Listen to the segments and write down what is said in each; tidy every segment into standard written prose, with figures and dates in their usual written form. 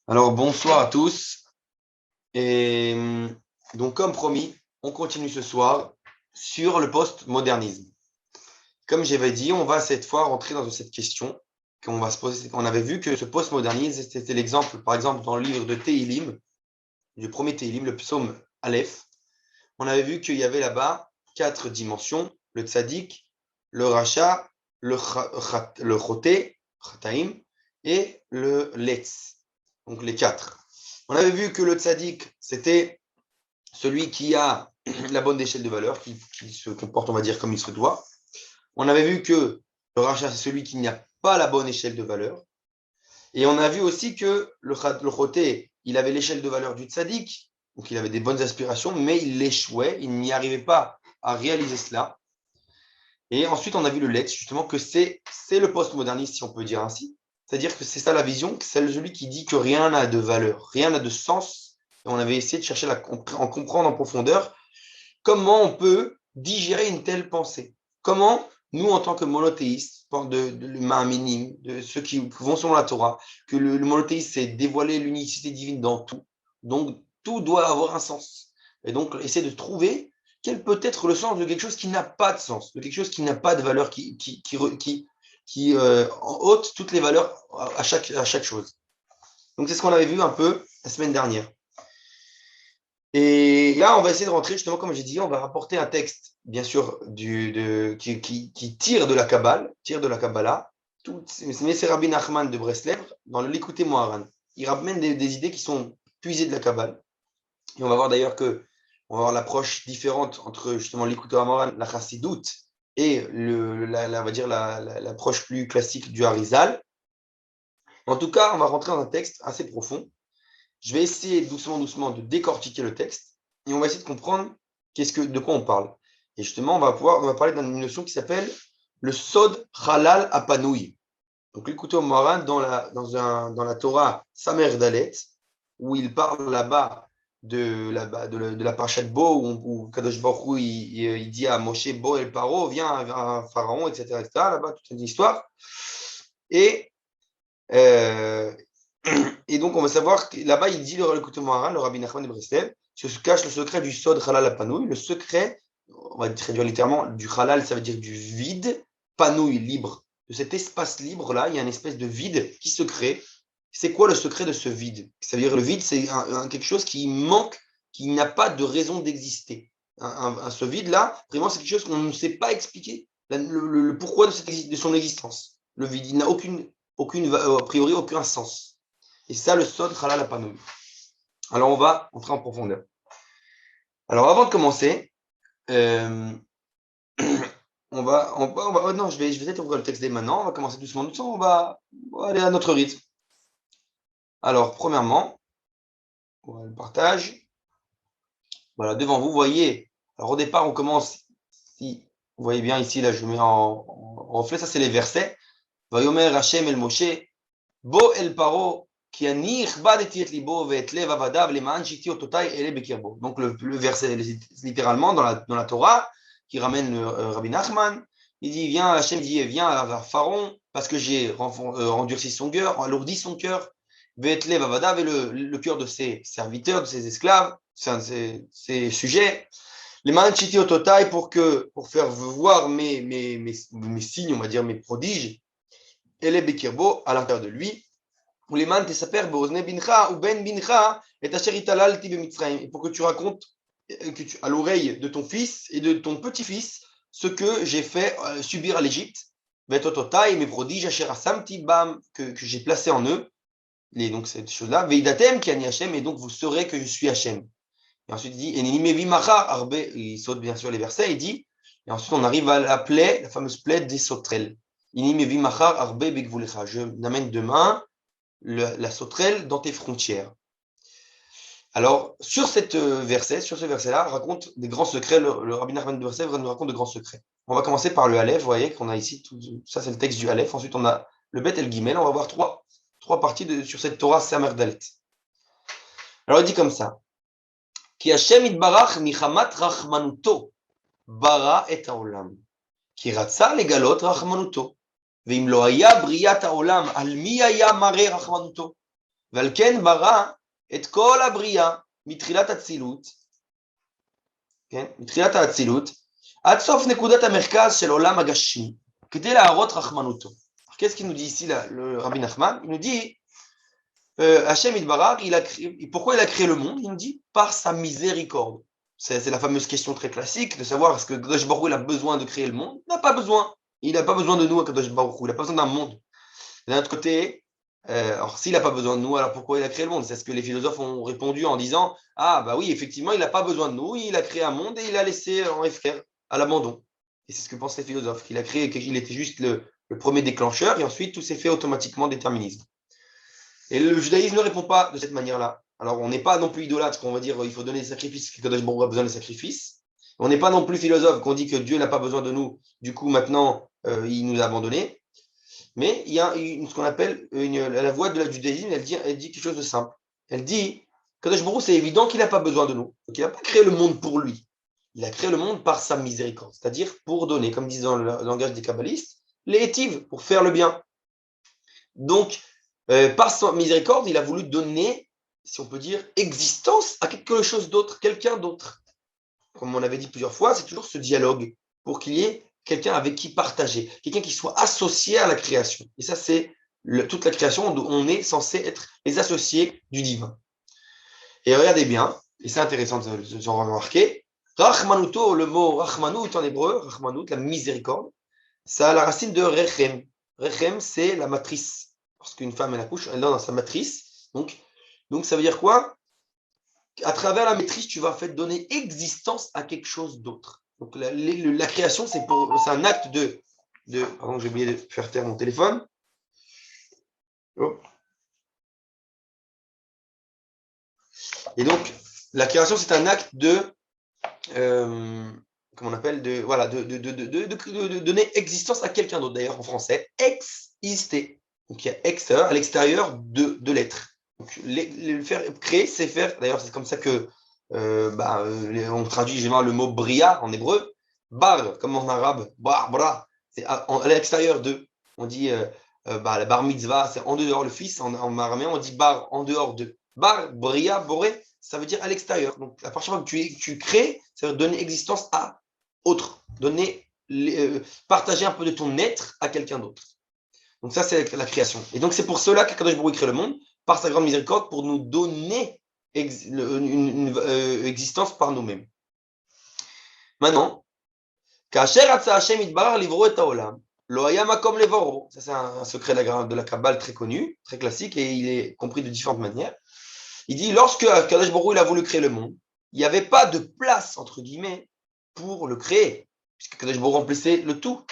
Alors bonsoir à tous. Et donc comme promis, on continue ce soir sur le post-modernisme. Comme j'avais dit, on va cette fois rentrer dans cette question qu'on va se poser. On avait vu que ce post-modernisme, c'était l'exemple, par exemple, dans le livre de Tehillim, du premier Tehillim, le psaume Aleph. On avait vu qu'il y avait là-bas quatre dimensions, le tzaddik, le racha, le choté, chataim, et le letz. Donc les quatre. On avait vu que le tzaddik, c'était celui qui a la bonne échelle de valeur, qui se comporte, on va dire, comme il se doit. On avait vu que le rachat, c'est celui qui n'a pas la bonne échelle de valeur. Et on a vu aussi que le choté, il avait l'échelle de valeur du tzaddik, donc il avait des bonnes aspirations, mais il échouait, il n'y arrivait pas à réaliser cela. Et ensuite, on a vu le Lex, justement, que c'est le postmoderniste, si on peut dire ainsi. C'est-à-dire que c'est ça la vision, c'est celui qui dit que rien n'a de valeur, rien n'a de sens. Et on avait essayé de chercher à en comprendre en profondeur comment on peut digérer une telle pensée. Comment nous, en tant que monothéistes, de l'humain minime, de ceux qui vont selon la Torah, que le monothéisme, c'est dévoiler l'unicité divine dans tout. Donc, tout doit avoir un sens. Et donc, essayer de trouver quel peut être le sens de quelque chose qui n'a pas de sens, de quelque chose qui n'a pas de valeur, qui ôte toutes les valeurs à chaque chose. Donc, c'est ce qu'on avait vu un peu la semaine dernière. Et là, on va essayer de rentrer, justement, comme j'ai dit, on va rapporter un texte, bien sûr, qui tire de la Kabbale, tire de la Kabbalah. Mais c'est Rabbi Nachman de Breslev, dans le Likutei Moharan. Il ramène des idées qui sont puisées de la Kabbale. Et on va voir d'ailleurs que on va voir l'approche différente entre justement l'Ikouté Moharan, la Chassidoute, et on va dire l'approche plus classique du Harizal. En tout cas, on va rentrer dans un texte assez profond. Je vais essayer doucement, doucement de décortiquer le texte et on va essayer de comprendre de quoi on parle. Et justement, on va parler d'une notion qui s'appelle le Sod Halal Apanoui. Donc, l'écoutez au Moharan dans la Torah Samer Dalet, où il parle là-bas de la Parashat Bo, où Kadosh Baruch Hu, il dit à Moshe, Bo el Paro, viens à Pharaon, etc., etc. Là-bas, toute une histoire. Et euh, et donc, on va savoir que là-bas, il dit le Likutei Moharan, le Rabbi Nachman de Breslev, se cache le secret du Sod Halal Apanoui, le secret, on va traduire littéralement, du Halal, ça veut dire du vide, Panouille, libre. De cet espace libre-là, il y a une espèce de vide qui se crée. C'est quoi le secret de ce vide? Ça veut dire le vide, c'est quelque chose qui manque, qui n'a pas de raison d'exister. Ce vide-là, vraiment, c'est quelque chose qu'on ne sait pas expliquer, le pourquoi de son existence. Le vide, il n'a a priori, aucun sens. Et ça, le Sod Halal Apanoui. Alors, on va entrer en profondeur. Alors, avant de commencer, euh, non, je vais peut-être ouvrir le texte dès maintenant. On va commencer doucement, doucement. On va aller à notre rythme. Alors, premièrement, voilà le partage. Voilà, devant vous, vous voyez. Alors, au départ, on commence. Si vous voyez bien ici, là, je mets en reflet. Ça, c'est les versets. Vayomer Hashem el Moshe, Bo el Paro, qui ani ichbadeti et libo ve'et lev avadav leman shiti ototai ele bekirbo. Donc, le verset, littéralement, dans la Torah, qui ramène le Rabbi Nachman, il dit, viens, Hachem dit, viens à Pharaon, parce que j'ai endurci son cœur, alourdi son cœur, ve'et lev avadav, et le cœur de ses serviteurs, de ses esclaves, ses sujets, les man shiti ototai pour faire voir mes signes, on va dire, mes prodiges, ele bekirbo, à l'intérieur de lui, et pour que tu racontes à l'oreille de ton fils et de ton petit-fils ce que j'ai fait subir à l'Égypte, mes prodiges, que j'ai placé en eux, donc cette chose-là, et donc vous saurez que je suis Hachem. Et ensuite il dit, il saute bien sûr les versets, il dit, et ensuite on arrive à la fameuse plaie des sauterelles. Je n'amène demain la sauterelle dans tes frontières. Alors, sur ce verset-là, raconte des grands secrets. Le Rabbi Nachman de Breslev nous raconte de grands secrets. On va commencer par le Aleph. Vous voyez qu'on a ici, ça c'est le texte du Aleph. Ensuite, on a le Bet et le Gimel. On va voir trois parties sur cette Torah Samer Dalet. Alors, il dit comme ça. Ki Hashem itbarach michamat rachmanuto bara et haolam. Ki ratza legalot rachmanuto. Veim lo haya briat haolam al mi haya mare rachmanuto. Valken bara et kol abriya mitrilat atzilut. מתחילת האצילות, עד סוף נקודת המרכז של עולם הגשמי, כדי להראות רחמנותו. Qu'est-ce qu'il nous dit ici, là, le Rabbi Nachman? Il nous dit, Hachem Idbarak, pourquoi il a créé le monde? Il nous dit, par sa miséricorde. C'est la fameuse question très classique de savoir est-ce que Kadosh Baruch Hu il a besoin de créer le monde? Il n'a pas besoin. Il n'a pas besoin de nous, Kadosh Baruch Hu. Il n'a pas besoin d'un monde. D'un autre côté, alors s'il n'a pas besoin de nous, alors pourquoi il a créé le monde? C'est ce que les philosophes ont répondu en disant ah bah oui, effectivement, il n'a pas besoin de nous, il a créé un monde et il a laissé en FR à l'abandon. Et c'est ce que pensent les philosophes, qu'il a créé, qu'il était juste le premier déclencheur et ensuite tout s'est fait automatiquement déterminisme. Et le judaïsme ne répond pas de cette manière-là. Alors on n'est pas non plus idolâtre qu'on va dire il faut donner des sacrifices, que Kadosh Baruch Hu a besoin de sacrifices. On n'est pas non plus philosophe qu'on dit que Dieu n'a pas besoin de nous, du coup maintenant il nous a abandonnés. Mais il y a ce qu'on appelle la voie du judaïsme, elle dit quelque chose de simple. Elle dit, Kadosh Baruch Hu, c'est évident qu'il n'a pas besoin de nous. Donc il n'a pas créé le monde pour lui. Il a créé le monde par sa miséricorde, c'est-à-dire pour donner, comme disent dans le langage des kabbalistes, les étives, pour faire le bien. Donc, par sa miséricorde, il a voulu donner, si on peut dire, existence à quelque chose d'autre, quelqu'un d'autre. Comme on avait dit plusieurs fois, c'est toujours ce dialogue pour qu'il y ait quelqu'un avec qui partager, quelqu'un qui soit associé à la création. Et ça, c'est toute la création, on est censé être les associés du divin. Et regardez bien, et c'est intéressant de s'en remarquer, Rachmanuto, le mot Rachmanut en hébreu, Rachmanut, la miséricorde, ça a la racine de Rechem. Rechem, c'est la matrice. Parce qu'une femme, elle accouche, elle est dans sa matrice. Donc ça veut dire quoi? À travers la matrice, tu vas en fait donner existence à quelque chose d'autre. Donc la création, c'est un acte de pardon, j'ai oublié de faire taire mon téléphone. Oh. Et donc, la création, c'est un acte de comment on appelle, de donner existence à quelqu'un d'autre. D'ailleurs, en français, exister. Donc, il y a extérieur, à l'extérieur de l'être. Donc, le faire créer, c'est faire. D'ailleurs, c'est comme ça que on traduit généralement le mot bria en hébreu. Bar, comme en arabe, bar, bra, c'est à l'extérieur de. On dit la bar mitzvah, c'est en dehors, le fils, en araméen, on dit bar, en dehors de. Bar, bria, boré, ça veut dire à l'extérieur. Donc, à partir du moment que tu crées, ça veut donner existence à autre, partager un peu de ton être à quelqu'un d'autre. Donc, ça, c'est la création. Et donc, c'est pour cela qu'Akadosh Baruch Hu crée le monde, par sa grande miséricorde, pour nous donner une existence par nous-mêmes. Maintenant, Kasher Atza Hashem Itbarar Livro et Haolam, Lo Haya Makom Levoro. Ça, c'est un secret de la Kabbale très connu, très classique, et il est compris de différentes manières. Il dit, lorsque Kadosh Baruch Hu il a voulu créer le monde, il n'y avait pas de place, entre guillemets, pour le créer, puisque Kadosh Baruch Hu remplissait le tout.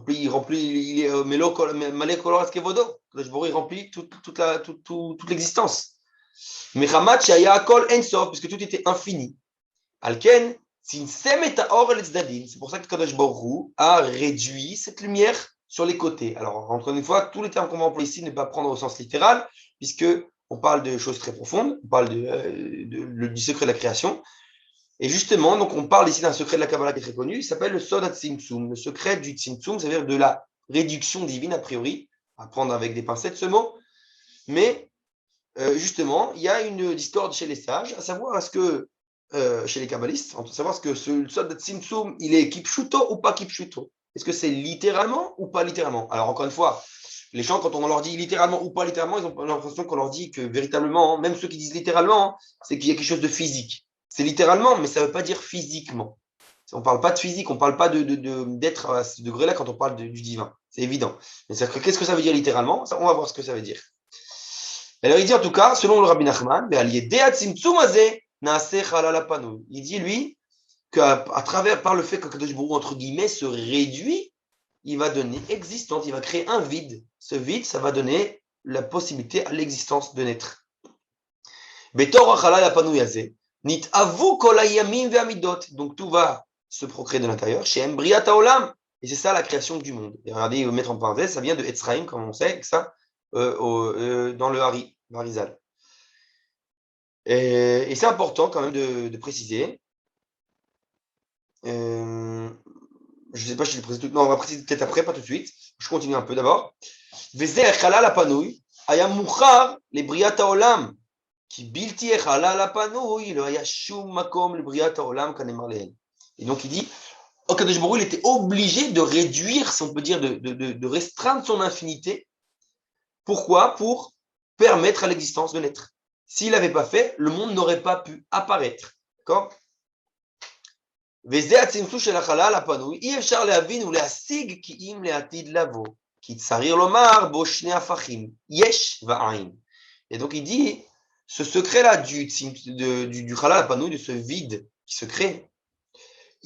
Il est Melo Malé Koloras Kevodo. Kadosh Baruch Hu remplit toute l'existence. Mais Chamat Shaya Akol Ensof, puisque tout était infini. Alken, c'est pour ça que Kadosh Baruch Hu a réduit cette lumière sur les côtés. Alors, encore une fois, tous les termes qu'on va employer ici ne pas prendre au sens littéral, puisque on parle de choses très profondes, on parle du secret de la création. Et justement, donc on parle ici d'un secret de la Kabbalah qui est très connu, il s'appelle le Sod HaTzimtzum, le secret du Tzimtzum, c'est-à-dire de la réduction divine a priori, à prendre avec des pincettes ce mot, mais justement, il y a une discorde chez les sages, à savoir est-ce que, chez les kabbalistes, à savoir est-ce que ce Sod HaTzimtzum, il est kipshuto ou pas kipshuto? Est-ce que c'est littéralement ou pas littéralement? Alors encore une fois, les gens, quand on leur dit littéralement ou pas littéralement, ils ont l'impression qu'on leur dit que véritablement, même ceux qui disent littéralement, c'est qu'il y a quelque chose de physique. C'est littéralement, mais ça ne veut pas dire physiquement. On ne parle pas de physique, on ne parle pas d'être à ce degré-là quand on parle du divin. C'est évident. Mais qu'est-ce que ça veut dire littéralement? Ça, on va voir ce que ça veut dire. Alors il dit en tout cas, selon le Rabbi Nachman, il dit lui qu'à travers, par le fait que Kadosh Baruch Hu, entre guillemets, se réduit, il va donner existence, il va créer un vide. Ce vide, ça va donner la possibilité à l'existence de naître. Donc tout va se procréer de l'intérieur. Chez Embriat Haolam. Et c'est ça la création du monde. Et regardez, mettre en parenthèse, ça vient de Etzraïm, comme on sait, ça, dans le Harizal. Et c'est important quand même de préciser. Je ne sais pas si je le précise tout. Non, on va préciser peut-être après, pas tout de suite. Je continue un peu d'abord. Vezeh Chalal Apanouy, Aya Mouchar, les Briata Olam, qui bilti echala la panouille, le Aya Shum Makom, le Briata Olam, Kanemar Lehen. Et donc il dit, Kadosh Baruch Hu, il était obligé de réduire, si on peut dire, de restreindre son infinité. Pourquoi? Pour permettre à l'existence de naître. S'il n'avait pas fait, le monde n'aurait pas pu apparaître. D'accord? וזה הצמצום של החלל הפנוי, אי אפשר להבין ולהשיג כי אם לעתיד לבוא. כי צריך לומר בו שני הפכים, יש ועין. Et donc il dit, ce secret-là du halal הפנוי, de ce vide qui se crée,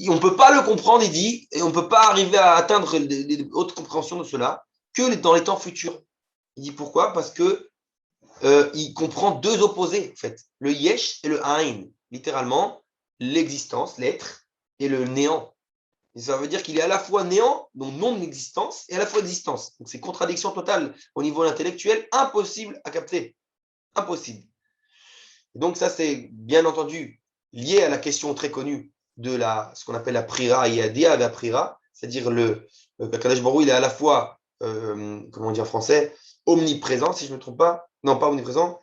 on ne peut pas le comprendre, il dit, et on ne peut pas arriver à atteindre les hautes compréhensions de cela que dans les temps futurs. Il dit pourquoi? Parce que il comprend deux opposés, en fait, le yesh et le aïn, littéralement, l'existence, l'être, et le néant. Et ça veut dire qu'il est à la fois néant, donc non-existence, et à la fois existence. Donc c'est contradiction totale au niveau intellectuel, impossible à capter. Impossible. Et donc ça, c'est bien entendu lié à la question très connue de ce qu'on appelle la prira et la prira, c'est-à-dire le Kadosh Baruch Hu, il est à la fois, comment on dit en français, omniprésent, si je ne me trompe pas, non pas omniprésent,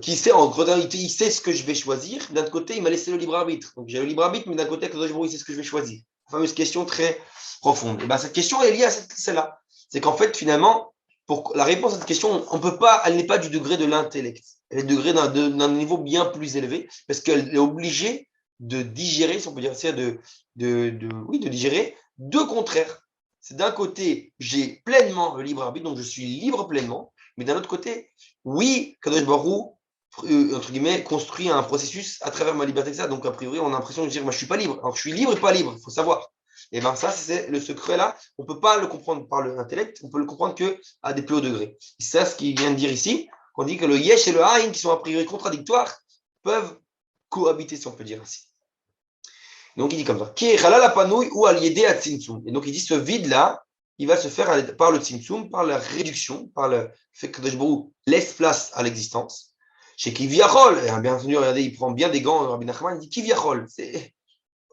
qui sait en réalité, il sait ce que je vais choisir. D'un côté, il m'a laissé le libre arbitre. Donc j'ai le libre arbitre, mais d'un côté, Kadosh Baruch Hu, il sait ce que je vais choisir. Fameuse question très profonde. Et ben, cette question est liée à celle-là. C'est qu'en fait, finalement, pour la réponse à cette question, on peut pas, elle n'est pas du degré de l'intellect. Elle est du degré d'un niveau bien plus élevé, parce qu'elle est obligée de digérer, si on peut dire ça, de digérer deux contraires. C'est d'un côté, j'ai pleinement le libre arbitre, donc je suis libre pleinement, mais d'un autre côté, oui, Kadosh Baruch Hu, entre guillemets, construit un processus à travers ma liberté, ça. Donc, a priori, on a l'impression de dire, moi, je suis pas libre. Alors, je suis libre et pas libre, il faut savoir. Et bien, ça, c'est le secret-là. On ne peut pas le comprendre par l'intellect, on peut le comprendre qu'à des plus hauts degrés. Et c'est ça ce qu'il vient de dire ici, qu'on dit que le yesh et le haïn, qui sont a priori contradictoires, peuvent cohabiter, si on peut dire ainsi. Donc, il dit comme ça. Et donc, il dit, ce vide-là, il va se faire par le tzimtzum, par la réduction, par le fait que Kadosh Baruch Hu laisse place à l'existence. Chez Kiviachol, bien entendu, regardez, il prend bien des gants, Rabbi Nachman, il dit Kiviachol, c'est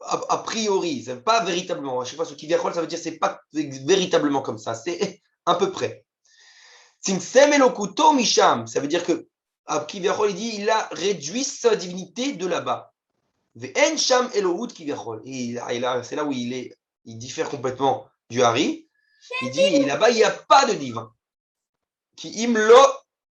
a priori, c'est pas véritablement. À chaque fois, ce Kiviachol, ça veut dire c'est pas véritablement comme ça, c'est à peu près. Tzimtzem elokuto misham, ça veut dire que Kiviachol, il dit, il a réduit sa divinité de là-bas. Ve'en sham Elohut Kiviachol. Et là, c'est là où il diffère complètement du Hari. Il dit, et là-bas, il n'y a pas de divin. Qui imlo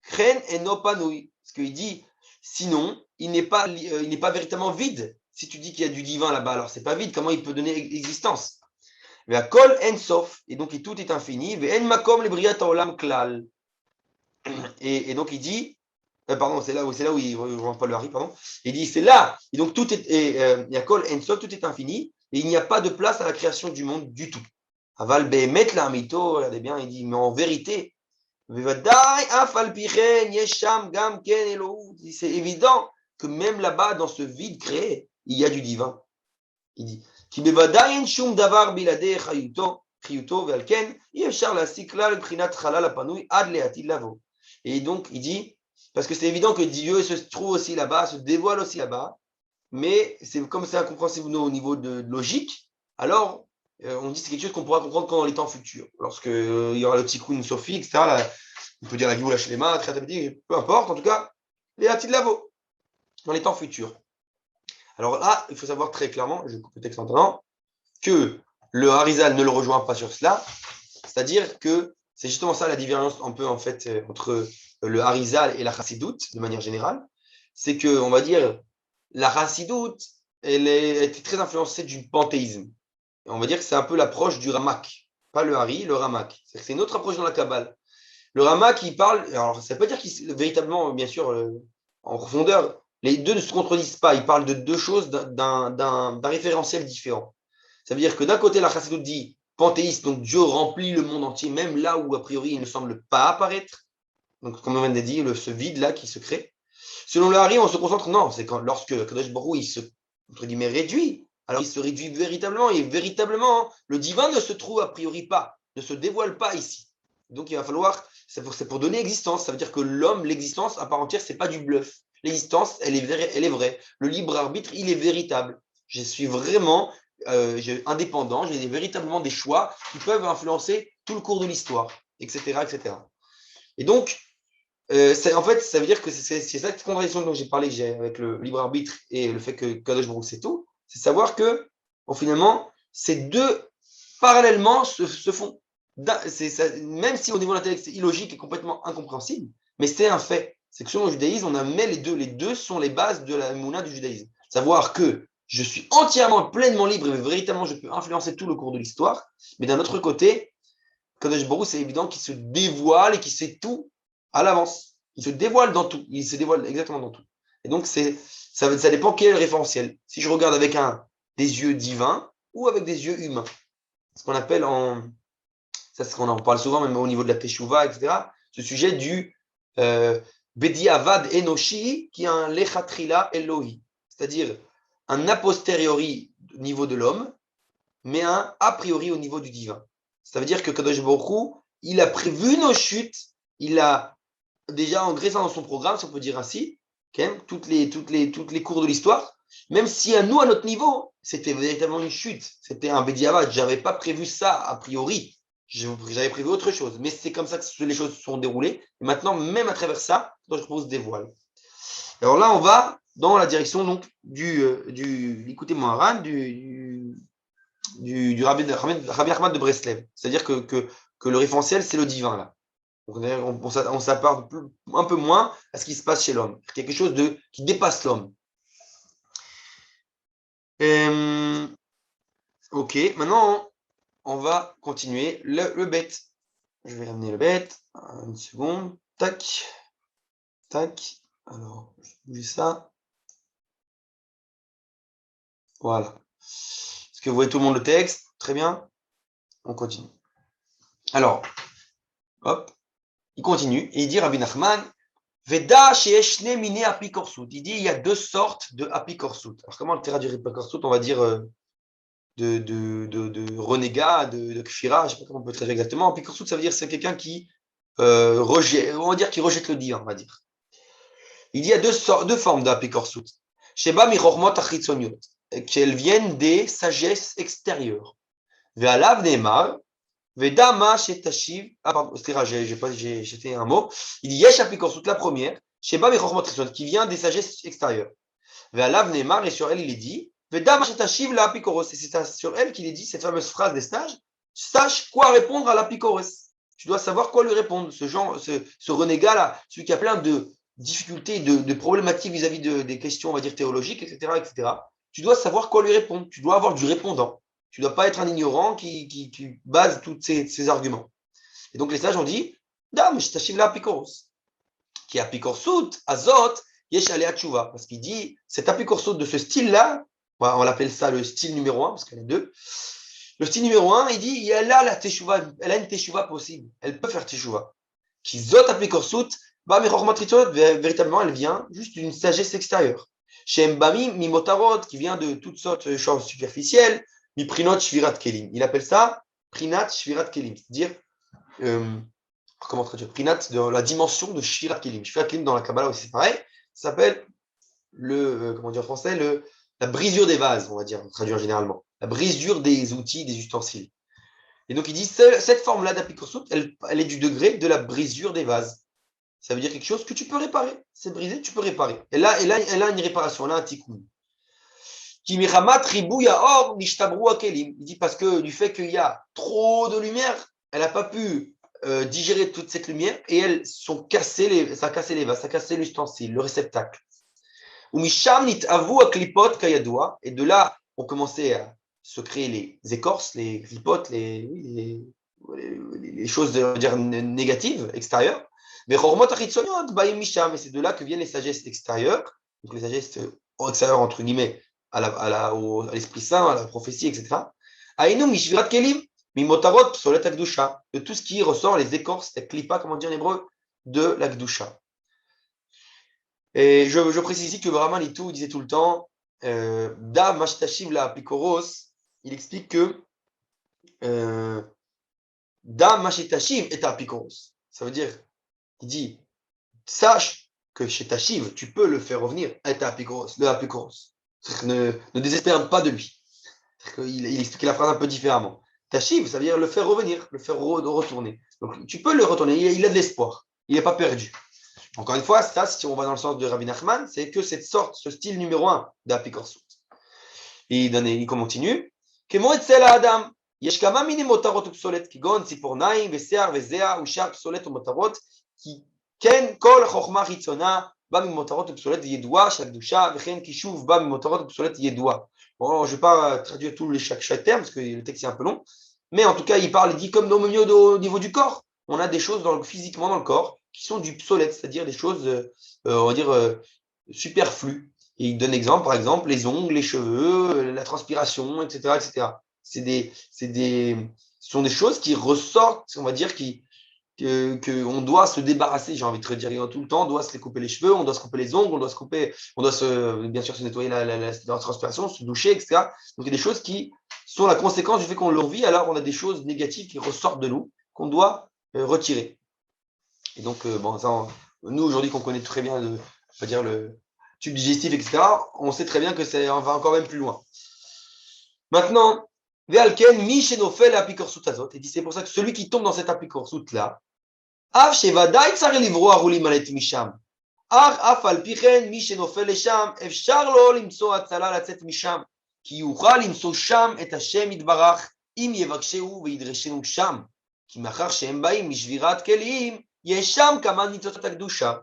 kren eno panui. Parce qu'il dit, sinon, il n'est pas véritablement vide. Si tu dis qu'il y a du divin là-bas, alors c'est pas vide. Comment il peut donner existence? Ve'akol en sof. Et donc, tout est infini. Ve'en makom le briat olam klal. Et donc, il dit, pardon, c'est là où il ne rejoint pas le Hari, pardon. Il dit, c'est là. Et donc, tout est, yakol en sof, tout est infini. Et il n'y a pas de place à la création du monde du tout. Aval behemet la mito, regardez bien, il dit, mais en vérité, c'est évident que même là-bas, dans ce vide créé, il y a du divin. Il dit, et donc, il dit, parce que c'est évident que Dieu se trouve aussi là-bas, se dévoile aussi là-bas, mais c'est comme c'est incompréhensible au niveau de logique, alors on dit que c'est quelque chose qu'on pourra comprendre quand dans les temps futurs. Lorsqu'il y aura le tikkun sofi, etc., on peut dire la Géoula Shlema, peu importe, en tout cas, les Atid Lavo, dans les temps futurs. Alors là, il faut savoir très clairement, je coupe le texte maintenant, que le Harizal ne le rejoint pas sur cela, c'est-à-dire que c'est justement ça la différence un peu en fait entre le Harizal et la Chassidoute, de manière générale, c'est que, on va dire, la Chassidoute, elle était très influencée du panthéisme. Et on va dire que c'est un peu l'approche du Ramak, pas le Hari, le Ramak. C'est une autre approche dans la Kabbale. Le Ramak, il parle, alors ça ne veut pas dire qu'il véritablement, bien sûr, en profondeur, les deux ne se contredisent pas. Ils parlent de deux choses d'un référentiel différent. Ça veut dire que d'un côté, la Chassidoute dit panthéiste, donc Dieu remplit le monde entier, même là où a priori il ne semble pas apparaître. Donc, comme on vient de dire, ce vide-là qui se crée. Selon le Hari, on se concentre, non, c'est lorsque Kadosh Baruch Hu, il se, entre guillemets, réduit, alors il se réduit véritablement, et véritablement, le divin ne se trouve a priori pas, ne se dévoile pas ici. Donc il va falloir, c'est pour donner existence, ça veut dire que l'homme, l'existence à part entière, c'est pas du bluff. L'existence, elle est vraie. Le libre arbitre, il est véritable. Je suis vraiment indépendant, j'ai véritablement des choix qui peuvent influencer tout le cours de l'histoire, etc., etc. Et donc, En fait, ça veut dire que c'est cette contradiction dont j'ai parlé que j'ai avec le libre arbitre et le fait que Kadosh Baruch c'est tout. C'est savoir que, bon, finalement, ces deux parallèlement se font. Même si au niveau de l'intellect c'est illogique et complètement incompréhensible, mais c'est un fait. C'est que selon le judaïsme, on a mis les deux. Les deux sont les bases de la mouna du judaïsme. Savoir que je suis entièrement, pleinement libre et véritablement je peux influencer tout le cours de l'histoire. Mais d'un autre côté, Kadosh Baruch c'est évident qu'il se dévoile et qu'il sait tout à l'avance. Il se dévoile dans tout. Il se dévoile exactement dans tout. Et donc, ça dépend quel est le référentiel. Si je regarde avec des yeux divins ou avec des yeux humains. Ce qu'on appelle ça c'est qu'on en parle souvent, même au niveau de la Teshuvah, etc., ce sujet du Bediavad Enoshi, qui est un Lechatrila Elohi, c'est-à-dire un a posteriori au niveau de l'homme, mais un a priori au niveau du divin. Ça veut dire que Kadosh Baruch Hu, il a prévu nos chutes, il a déjà engraissé dans son programme, si on peut dire ainsi, toutes les cours de l'histoire, même si à nous, à notre niveau, c'était véritablement une chute, c'était un Bediavad, j'avais pas prévu ça a priori, j'avais prévu autre chose, mais c'est comme ça que les choses se sont déroulées, et maintenant, même à travers ça, je propose des voiles. Alors là, on va dans la direction donc du l'écouter Moharan, du Rabbi Ahmad de Breslev. C'est-à-dire que le référentiel, c'est le divin, là. On s'apparte un peu moins à ce qui se passe chez l'homme. Quelque chose qui dépasse l'homme. Ok, maintenant, on va continuer le bête. Je vais ramener le bête. Une seconde. Tac. Tac. Alors, je vais bouger ça. Voilà. Est-ce que vous voyez tout le monde le texte? Très bien. On continue. Alors, hop. Il continue et il dit Rabbi Nachman, Veda sheeshne mine apikorsut. Il dit il y a deux sortes de apikorsut. Alors comment le traduire apikorsut? On va dire de renégat, de kfira, je ne sais pas comment on peut traduire exactement. Apikorsut, ça veut dire c'est quelqu'un qui rejette, on va dire qui rejette le divin, on va dire. Il dit il y a deux formes d'apikorsut. Sheba michormot achitzoniot, qu'elles viennent des sagesses extérieures. Ve'alav ne'emar, Vedama shetashiv. Ah, pardon, j'ai fait un mot. Il dit Yesh apikorsut, la première, Sheba michormot achitzoniot, qui vient des sagesses extérieures. Ve'alav ne'emar, et sur elle, il est dit Vedama shetashiv la apikoros. Et c'est sur elle qu'il est dit cette fameuse phrase des stages. Sache quoi répondre à l'apikoros. Tu dois savoir quoi lui répondre. Ce renégat-là, celui qui a plein de difficultés, de problématiques vis-à-vis des questions, on va dire, théologiques, etc., etc. Tu dois savoir quoi lui répondre. Tu dois avoir du répondant. Tu ne dois pas être un ignorant qui base tous ces arguments. Et donc les sages ont dit Dam, shetashiv la apikoros. Qui est apikorsut, azot, yesh alea tshuva. Parce qu'il dit cet apikorsut de ce style-là, on l'appelle ça le style numéro 1, parce qu'il y en a deux. Le style numéro 1, il dit, elle a la teshuva, elle a une teshuva possible. Elle peut faire teshuva. Qui zot apikorsut, véritablement, elle vient juste d'une sagesse extérieure. Chez Mbami, mimotarot, qui vient de toutes sortes de choses superficielles, mi prinot shvirat kelim. Il appelle ça prinat shvirat kelim, c'est-à-dire, comment traduire, prinat de la dimension de shvirat kelim. Shvirat kelim dans la Kabbalah aussi, c'est pareil. Ça s'appelle comment dire en français, la brisure des vases, on va dire, traduire généralement. La brisure des outils, des ustensiles. Et donc, il dit, cette forme-là d'apikorsut, elle est du degré de la brisure des vases. Ça veut dire quelque chose que tu peux réparer. C'est brisé, tu peux réparer. Et là, elle a une réparation, elle a un tikkun. Il dit parce que du fait qu'il y a trop de lumière, elle n'a pas pu digérer toute cette lumière et elles sont cassées, ça a cassé les vases, ça a cassé l'ustensile, le réceptacle. Et de là, on commençait à se créer les écorces, les clipotes, les choses dire, négatives, extérieures. Mais c'est de là que viennent les sagesses extérieures, donc les sagesses extérieures, entre guillemets, à l'Esprit Saint, à la prophétie, etc. De tout ce qui ressort, les écorces, les clipas, comment dire en hébreu, de la Gdusha. Et je précise ici que Brahman Litou disait tout le temps Da Mashtashiv la Apikoros, il explique que Da Mashitashiv est Apikoros. Ça veut dire, il dit sache que chez Tashiv, tu peux le faire revenir à Apikoros, le Apikoros. Ne désespère pas de lui. Il explique la phrase un peu différemment. Tashiv, ça veut dire le faire revenir, le faire retourner. Donc tu peux le retourner, il a de l'espoir, il n'est pas perdu. Encore une fois, ça, si on va dans le sens de Rabbi Nachman, c'est que cette sorte, ce style numéro 1 d'Apikorsut. Et il continue. כמו אצל האדם, יש כמה מיני מותרות ופסולת, כגון ציפורניים ושיער וזיע ושאר פסולת ומותרות, כי כן כל חוכמה חיצונה בא ממותרות ופסולת ידועה של הקדושה, וכן קישוב בא ממותרות ופסולת ידועה. Bon, je ne vais pas traduire chaque terme, parce que le texte est un peu long, mais en tout cas, il dit comme au niveau du corps. On a des choses physiquement dans le corps qui sont du psolète, c'est-à-dire des choses, on va dire, superflues. Et il donne exemple, par exemple, les ongles, les cheveux, la transpiration, etc., etc. Ce sont des choses qui ressortent, on va dire, qu'on doit se débarrasser, j'ai envie de te dire tout le temps, on doit se couper les cheveux, on doit se couper les ongles, on doit bien sûr se nettoyer la transpiration, se doucher, etc. Donc il y a des choses qui sont la conséquence du fait qu'on le vit, alors on a des choses négatives qui ressortent de nous, qu'on doit retirer. Et donc, nous aujourd'hui qu'on connaît très bien le tube digestif, etc., on sait très bien que on va encore même plus loin. Maintenant, Ve'alken mi shenofel apikorsut azot, et dit c'est pour ça que celui qui tombe dans cette apikorsut là, Av shevadai tsar livro aruli malet misham, ach af al pichen mi shenofel lesham, efshar lo limso atzala latzet misham, ki yuchal limso sham et Hashem yitbarach, im yevaksheu veidreshenu sham, ki machar shehem baim mishvirat kelim, ישם כמה ניצוצות הקדושה,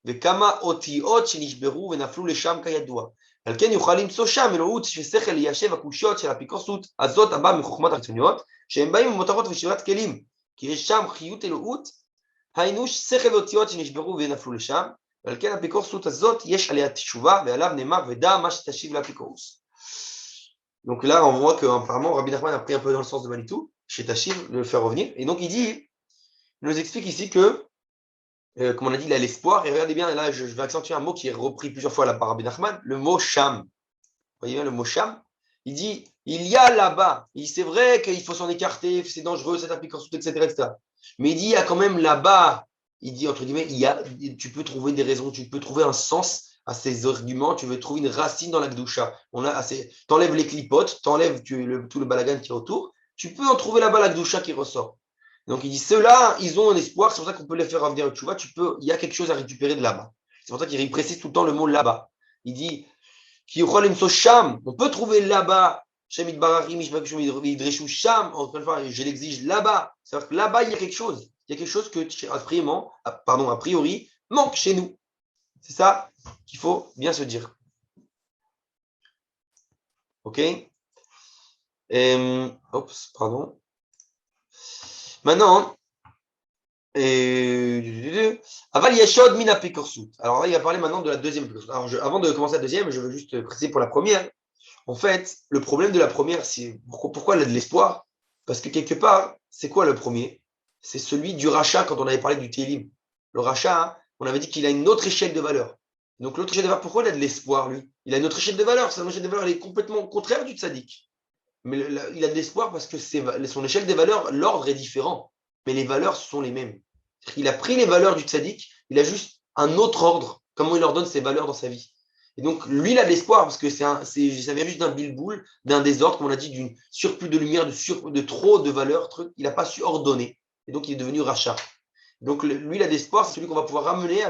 וכמה אותיות שנשברו ונפלו לשם כידוע. על כן יוכל למצוא שם אלוהות ושכל ליישב הקושיות של האפיקורסות הזאת הבאה מחוכמת החיצוניות, שהם באים ממותרות ושירת כלים, כי יש שם חיות אלוהות, היינו שכל ואותיות שנשברו ונפלו לשם, ועל כן האפיקורסות הזאת יש עליה תשובה, ועליו נאמר ודע מה שתשיב לאפיקורס. Donc là, on voit qu'apparemment, Rabbi Nachman a pris un peu dans le sens de Manitou, chez Tachib, de le faire revenir, et donc il nous explique ici que, comme on a dit, il a l'espoir. Et regardez bien, là, je vais accentuer un mot qui est repris plusieurs fois là par Rabbi Nachman, le mot sham. Vous voyez bien le mot sham? Il dit, il y a là-bas. C'est vrai qu'il faut s'en écarter, c'est dangereux, cette application, etc., etc. Mais il dit, il y a quand même là-bas, il dit, entre guillemets, tu peux trouver des raisons, tu peux trouver un sens à ces arguments, tu veux trouver une racine dans la Gdusha. T'enlèves les clipotes, t'enlèves tout le balagan qui est autour, tu peux en trouver là-bas la Gdusha qui ressort. Donc il dit, ceux-là, ils ont un espoir, c'est pour ça qu'on peut les faire revenir. Tu vois, il y a quelque chose à récupérer de là-bas. C'est pour ça qu'il précise tout le temps le mot là-bas. Il dit, on peut trouver là-bas, encore une fois, je l'exige là-bas. C'est-à-dire que là-bas, il y a quelque chose. Il y a quelque chose que, a priori, manque chez nous. C'est ça qu'il faut bien se dire. Ok? Pardon. Maintenant, Aval Yeshod min apikorsut. Alors là, il va parler maintenant de la deuxième apikorsut. Alors avant de commencer la deuxième, je veux juste préciser pour la première. En fait, le problème de la première, c'est pourquoi elle a de l'espoir? Parce que quelque part, c'est quoi le premier? C'est celui du rachat quand on avait parlé du Télim. Le rachat, hein, on avait dit qu'il a une autre échelle de valeur. Donc l'autre échelle de valeur, pourquoi il a de l'espoir, lui? Il a une autre échelle de valeur. Son échelle de valeur, elle est complètement au contraire du tzaddik. Mais il a de l'espoir parce que son échelle des valeurs, l'ordre est différent. Mais les valeurs sont les mêmes. Il a pris les valeurs du tzaddik, il a juste un autre ordre, comment il leur donne ses valeurs dans sa vie. Et donc, lui, il a de l'espoir parce que ça vient juste d'un bilboul, d'un désordre, comme on a dit, d'une surplus de lumière, de trop de valeurs, il n'a pas su ordonner. Et donc, il est devenu rachat. Donc, lui, il a de l'espoir, c'est celui qu'on va pouvoir ramener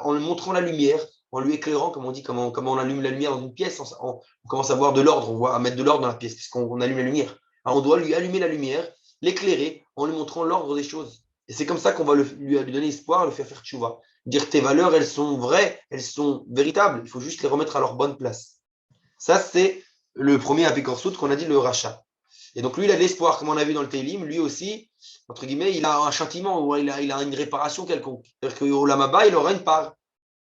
en lui montrant la lumière, en lui éclairant, comme on dit, comment on allume la lumière dans une pièce, on commence à voir de l'ordre, on voit à mettre de l'ordre dans la pièce, puisqu'on allume la lumière. Alors, on doit lui allumer la lumière, l'éclairer, en lui montrant l'ordre des choses. Et c'est comme ça qu'on va lui donner espoir, le faire tchouva. Dire tes valeurs, elles sont vraies, elles sont véritables, il faut juste les remettre à leur bonne place. Ça, c'est le premier apikorsut qu'on a dit, le rachat. Et donc, lui, il a de l'espoir, comme on a vu dans le Télim, lui aussi, entre guillemets, il a un châtiment, ou il a une réparation quelconque. C'est-à-dire qu'au Lamaba, il aura une part.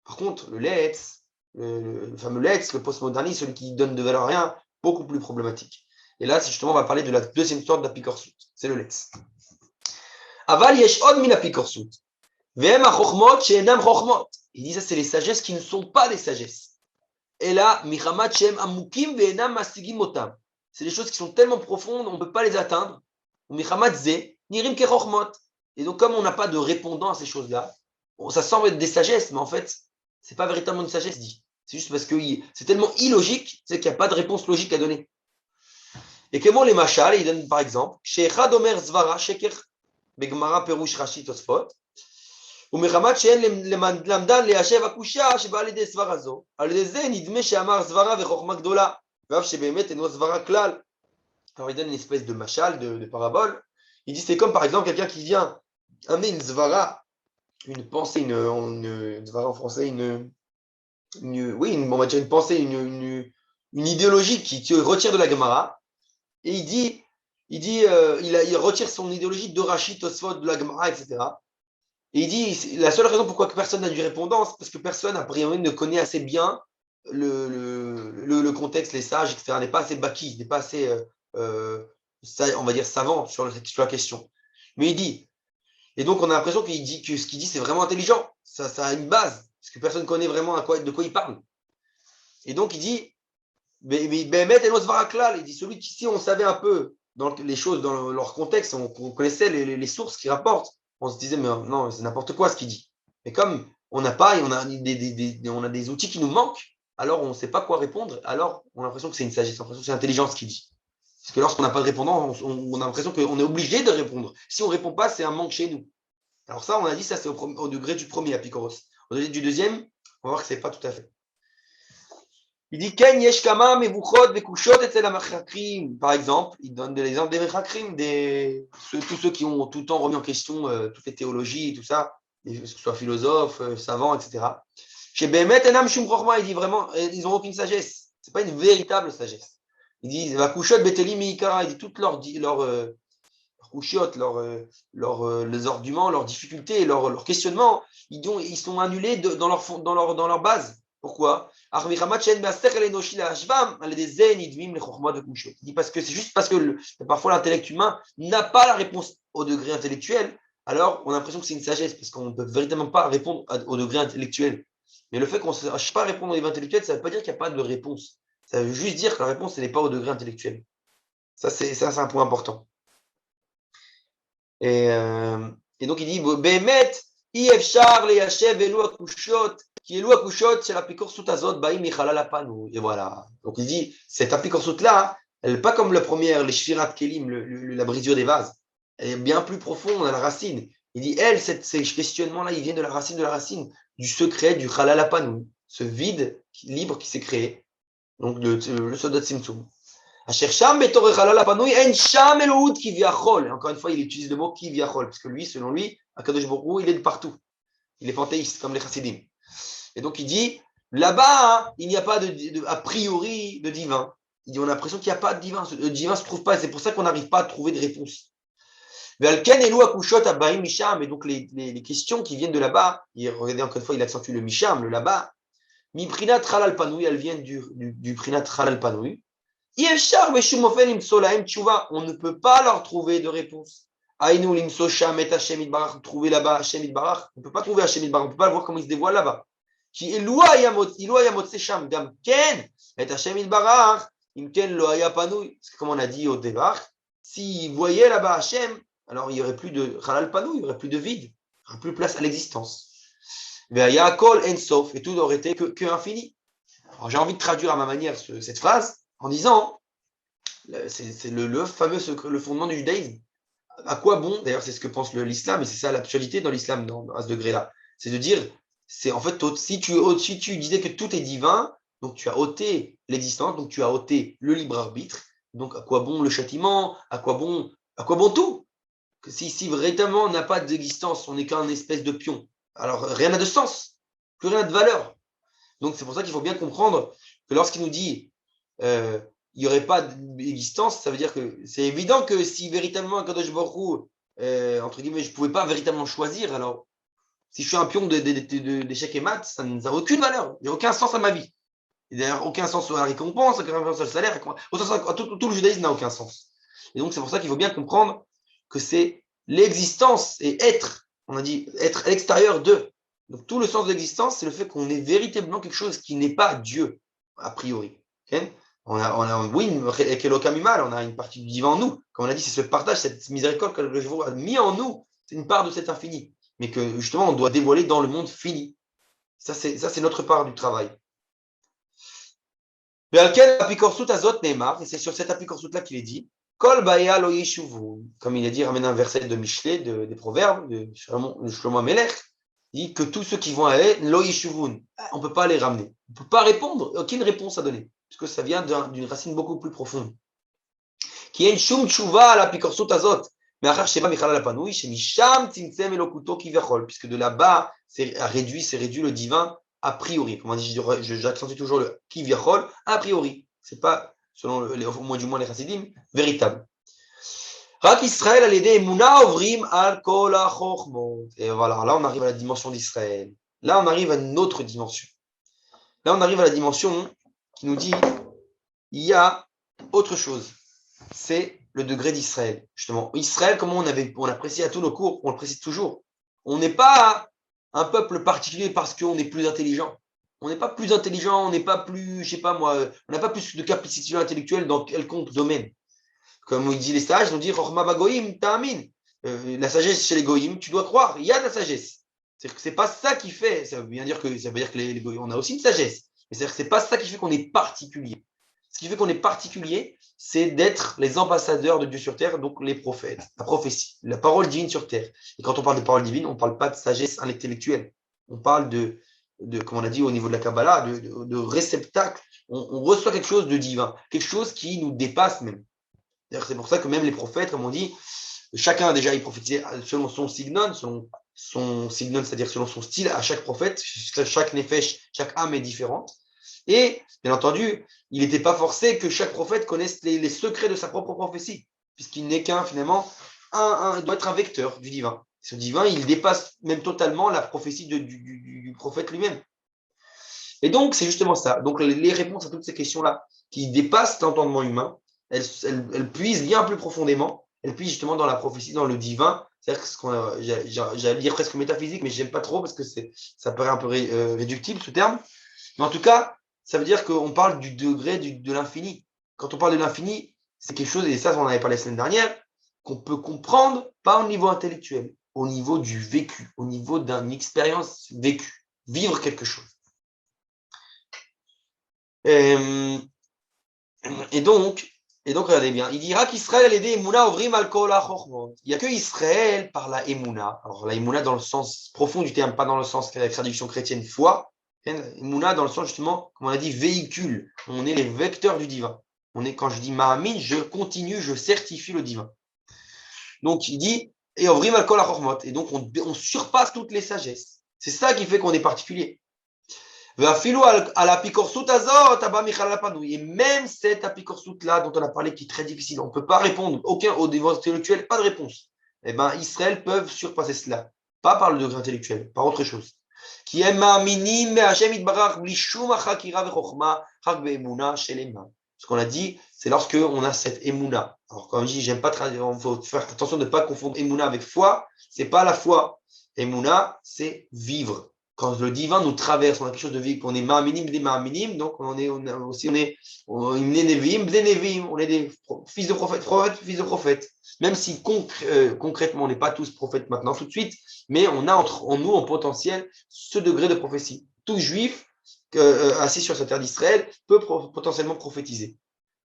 Par contre, le Letz, le fameux Letz, le postmoderniste, celui qui donne de valeur à rien, beaucoup plus problématique. Et là, justement, on va parler de la deuxième sorte d'apikorsut. C'est le Letz. Aval yesh od min apikorsut. Ve'em ha-chokhmot she'enam chokhmot. Il dit ça, c'est les sagesses qui ne sont pas des sagesses. Et là, michamat she'em amukim ve'enam masigim otam. C'est des choses qui sont tellement profondes, on ne peut pas les atteindre. Michamat ze nirim ke chokhmot. Et donc, comme on n'a pas de répondant à ces choses-là, ça semble être des sagesses, mais en fait, c'est pas véritablement une sagesse dit. C'est juste parce que c'est tellement illogique, c'est qu'il n'y a pas de réponse logique à donner. Et comment les machal, il donne par exemple, Sheechad Omer Zvara Sheker Begmara Perush Rashi Tosfot. ומחמת שאין למדן ליישב הקושייה שבאה על ידי סברה זו, על ידי זה נדמה שאמר סברה וחוכמה גדולה, ואף שבאמת אינו סברה כלל. Alors il donne une espèce de machal, de parabole. Il dit c'est comme par exemple quelqu'un qui vient amener une svara, une pensée, une svara en français, oui, on va dire une pensée, une idéologie qui retire de la Gemara, et il retire son idéologie de Rashi, Tosfot, de la Gemara, etc. Et il dit, la seule raison pourquoi personne n'a du répondant, c'est parce que personne, a priori, ne connaît assez bien le contexte, les sages, etc. N'est pas assez baki, n'est pas assez, on va dire, savant sur la question. Mais il dit, et donc on a l'impression qu'il dit que ce qu'il dit, c'est vraiment intelligent. Ça a une base, parce que personne ne connaît vraiment de quoi il parle. Et donc il dit, il dit, celui qui, si on savait un peu les choses dans leur contexte, on connaissait les sources qui rapportent, on se disait, mais non, c'est n'importe quoi ce qu'il dit. Mais comme on n'a pas, et on a des outils qui nous manquent, alors on ne sait pas quoi répondre, alors on a l'impression que c'est une sagesse, on a l'impression que c'est intelligent ce qu'il dit. Parce que lorsqu'on n'a pas de répondant, on a l'impression qu'on est obligé de répondre. Si on ne répond pas, c'est un manque chez nous. Alors ça, on a dit, ça c'est au degré du premier apikoros. Au degré du deuxième, on va voir que ce n'est pas tout à fait. Il dit Ken yeshkama mevuchot bekushot etzel hamachakrim. Par exemple, il donne de l'exemple des mechakrim, tous ceux qui ont tout le temps remis en question toutes les théologies, tout ça, que ce soit philosophes, savants, etc. Chez Behemet enam shum chokhma, il dit vraiment, ils n'ont aucune sagesse. C'est pas une véritable sagesse. Il dit vakushot betelim meikara, il dit toutes leurs kushot, les arguments, leurs difficultés, leurs questionnements, ils sont annulés dans leur base. Pourquoi? Il dit parce que c'est juste parce que parfois l'intellect humain n'a pas la réponse au degré intellectuel, alors on a l'impression que c'est une sagesse, parce qu'on ne peut véritablement pas répondre au degré intellectuel. Mais le fait qu'on ne sache pas répondre au degré intellectuel, ça ne veut pas dire qu'il n'y a pas de réponse. Ça veut juste dire que la réponse n'est pas au degré intellectuel. Ça, c'est un point important. Et donc il dit Behemet, Ifshar le Yashev Elu Akushot. Qui est l'ouakouchot, c'est la picorsut azot, baïm michalal apanu. Et voilà. Donc il dit, cette apicorsut-là, elle n'est pas comme la première, les shvirat kelim, la brisure des vases. Elle est bien plus profonde à la racine. Il dit, ces questionnements-là, ils viennent de la racine, du secret, du halal apanu, ce vide libre qui s'est créé. Donc le sodat simtsum. Asher betore halal apanu, en sham elohut ki viachol. Encore une fois, il utilise le mot ki viachol, parce que lui, selon lui, Akadosh Baruch Hu, il est de partout. Il est panthéiste, comme les chassidim. Et donc il dit, là-bas, il n'y a pas a priori de divin. Il dit, on a l'impression qu'il n'y a pas de divin. Le divin ne se trouve pas, c'est pour ça qu'on n'arrive pas à trouver de réponse. Et donc les questions qui viennent de là-bas, regardez encore une fois, il accentue le misham, le là-bas, mi prinat halal panoui, elles viennent du prinat halal panoui. On ne peut pas leur trouver de réponse. Trouver là-bas Hashem Itbarach, on ne peut pas trouver Hashem Itbarach, on ne peut pas voir comment il se dévoile là-bas. Qui est loa yamotse sham gam ken et Hashem Itbarach im ken lo haya panoui. Parce que comme on a dit au départ, s'il voyait là-bas Hashem, alors il n'y aurait plus de halal panoui, il n'y aurait plus de vide, il n'y aurait plus place à l'existence. Ve'aya kol en sof, et tout n'aurait été que infini. Alors j'ai envie de traduire à ma manière cette phrase en disant, c'est le fameux le fondement du judaïsme. À quoi bon, d'ailleurs c'est ce que pense l'islam, et c'est ça l'absurdité dans l'islam à ce degré-là, c'est de dire, c'est en fait, si tu disais que tout est divin, donc tu as ôté l'existence, donc tu as ôté le libre arbitre, donc à quoi bon le châtiment, à quoi bon tout? Si véritablement on n'a pas d'existence, on n'est qu'un espèce de pion, alors rien n'a de sens, plus rien n'a de valeur. Donc c'est pour ça qu'il faut bien comprendre que lorsqu'il nous dit il n'y aurait pas d'existence, ça veut dire que c'est évident que si véritablement Kadosh Baruch Hu, entre guillemets, je ne pouvais pas véritablement choisir, alors si je suis un pion d'échecs et maths, ça n'a aucune valeur, il n'y a aucun sens à ma vie. Il n'y a d'ailleurs aucun sens à la récompense, aucun sens au salaire, tout le judaïsme n'a aucun sens. Et donc c'est pour ça qu'il faut bien comprendre que c'est l'existence et être, on a dit être à l'extérieur d'eux. Donc tout le sens de l'existence, c'est le fait qu'on est véritablement quelque chose qui n'est pas Dieu, a priori. Okay, oui, on a une partie du divin en nous. Comme on a dit, c'est ce partage, cette miséricorde que le Jéhovah a mis en nous. C'est une part de cet infini. Mais que justement, on doit dévoiler dans le monde fini. Ça, c'est notre part du travail. Et c'est sur cette apikorsut-là qu'il est dit, Kol baya lo yeshuvu. Comme il a dit, ramène un verset de Michelet, des Proverbes, de Shlomo Melech. Il dit que tous ceux qui vont à elle, lo yishuvun, on ne peut pas les ramener. On ne peut pas répondre, aucune réponse à donner, puisque ça vient d'une racine beaucoup plus profonde. Qui est une shum tshuva à la pikorsut azot. Mais achar sheba michala la panouille, chez misham tzimtzem elokuto kivachol, puisque de là-bas, c'est réduit le divin a priori. Comment dit, j'accentue toujours le kivachol a priori. C'est pas, selon au moins du moins les chassidim, véritable. Rak Israël al yedei emuna ovrim al kol ha-chochmot. Et voilà, là on arrive à la dimension d'Israël. Là on arrive à une autre dimension. Là on arrive à la dimension qui nous dit il y a autre chose. C'est le degré d'Israël. Justement, Israël, comment on apprécie à tous nos cours, on le précise toujours. On n'est pas un peuple particulier parce qu'on est plus intelligent. On n'est pas plus intelligent, on n'est pas plus, je sais pas moi, on n'a pas plus de capacité intellectuelle dans quelconque domaine. Comme il dit les sages, ils ont dit Chorma bagoïm ta'amin. La sagesse chez les goïm, tu dois croire, il y a de la sagesse. C'est-à-dire que c'est pas ça qui fait, ça veut dire que les goïm, on a aussi une sagesse. Mais c'est-à-dire que c'est pas ça qui fait qu'on est particulier. Ce qui fait qu'on est particulier, c'est d'être les ambassadeurs de Dieu sur terre, donc les prophètes, la prophétie, la parole divine sur terre. Et quand on parle de parole divine, on ne parle pas de sagesse intellectuelle. On parle comme on a dit au niveau de la Kabbalah, de réceptacle. On reçoit quelque chose de divin, quelque chose qui nous dépasse même. D'ailleurs, c'est pour ça que même les prophètes, comme on dit, chacun déjà il prophétisait selon son signon, c'est-à-dire selon son style à chaque prophète, chaque nefesh, chaque âme est différente. Et bien entendu, il n'était pas forcé que chaque prophète connaisse les secrets de sa propre prophétie, puisqu'il n'est qu'un finalement, il doit être un vecteur du divin. Ce divin, il dépasse même totalement la prophétie du prophète lui-même. Et donc, c'est justement ça. Donc, les réponses à toutes ces questions-là, qui dépassent l'entendement humain, elles puisent bien plus profondément, elles puisent justement dans la prophétie, dans le divin. C'est-à-dire que j'allais dire presque métaphysique, mais je n'aime pas trop parce que ça paraît un peu réductible ce terme. Mais en tout cas, ça veut dire qu'on parle du degré de l'infini. Quand on parle de l'infini, c'est quelque chose, et ça, on en avait parlé la semaine dernière, qu'on peut comprendre pas au niveau intellectuel, au niveau du vécu, au niveau d'une expérience vécue, vivre quelque chose. Et donc, regardez bien, il dira qu'Israël a aidé Emouna ovrim al kol ha-chochmot. Il n'y a que Israël par la Emouna. Alors la Emouna dans le sens profond du terme, pas dans le sens de la traduction chrétienne foi. Emouna dans le sens justement, comme on a dit, véhicule. On est les vecteurs du divin. Quand je dis Mahamin, je continue, je certifie le divin. Donc il dit, et ovrim al kol ha-chochmot. Et donc on surpasse toutes les sagesses. C'est ça qui fait qu'on est particulier. Et même cette apikorsut-là dont on a parlé qui est très difficile, on ne peut pas répondre, au niveau intellectuel, pas de réponse. Eh bien, Israël peuvent surpasser cela. Pas par le degré intellectuel, par autre chose. Qui est ma'aminim Hashem itbarach bli shum chakira vechokma chak be'emuna shel ema. Ce qu'on a dit, c'est lorsque on a cette emuna. Alors, comme je dis, j'aime pas traduire, il faut faire attention de ne pas confondre emuna avec foi. C'est pas la foi. Emuna, c'est vivre. Quand le divin nous traverse, on a quelque chose de vivre, on est ma'aminim, des ma'aminim, donc on est nevim, on est des fils de prophètes, fils de prophètes. Même si concrètement, on n'est pas tous prophètes maintenant, tout de suite, mais on a en nous, en potentiel, ce degré de prophétie. Tout juif assis sur sa terre d'Israël peut potentiellement prophétiser.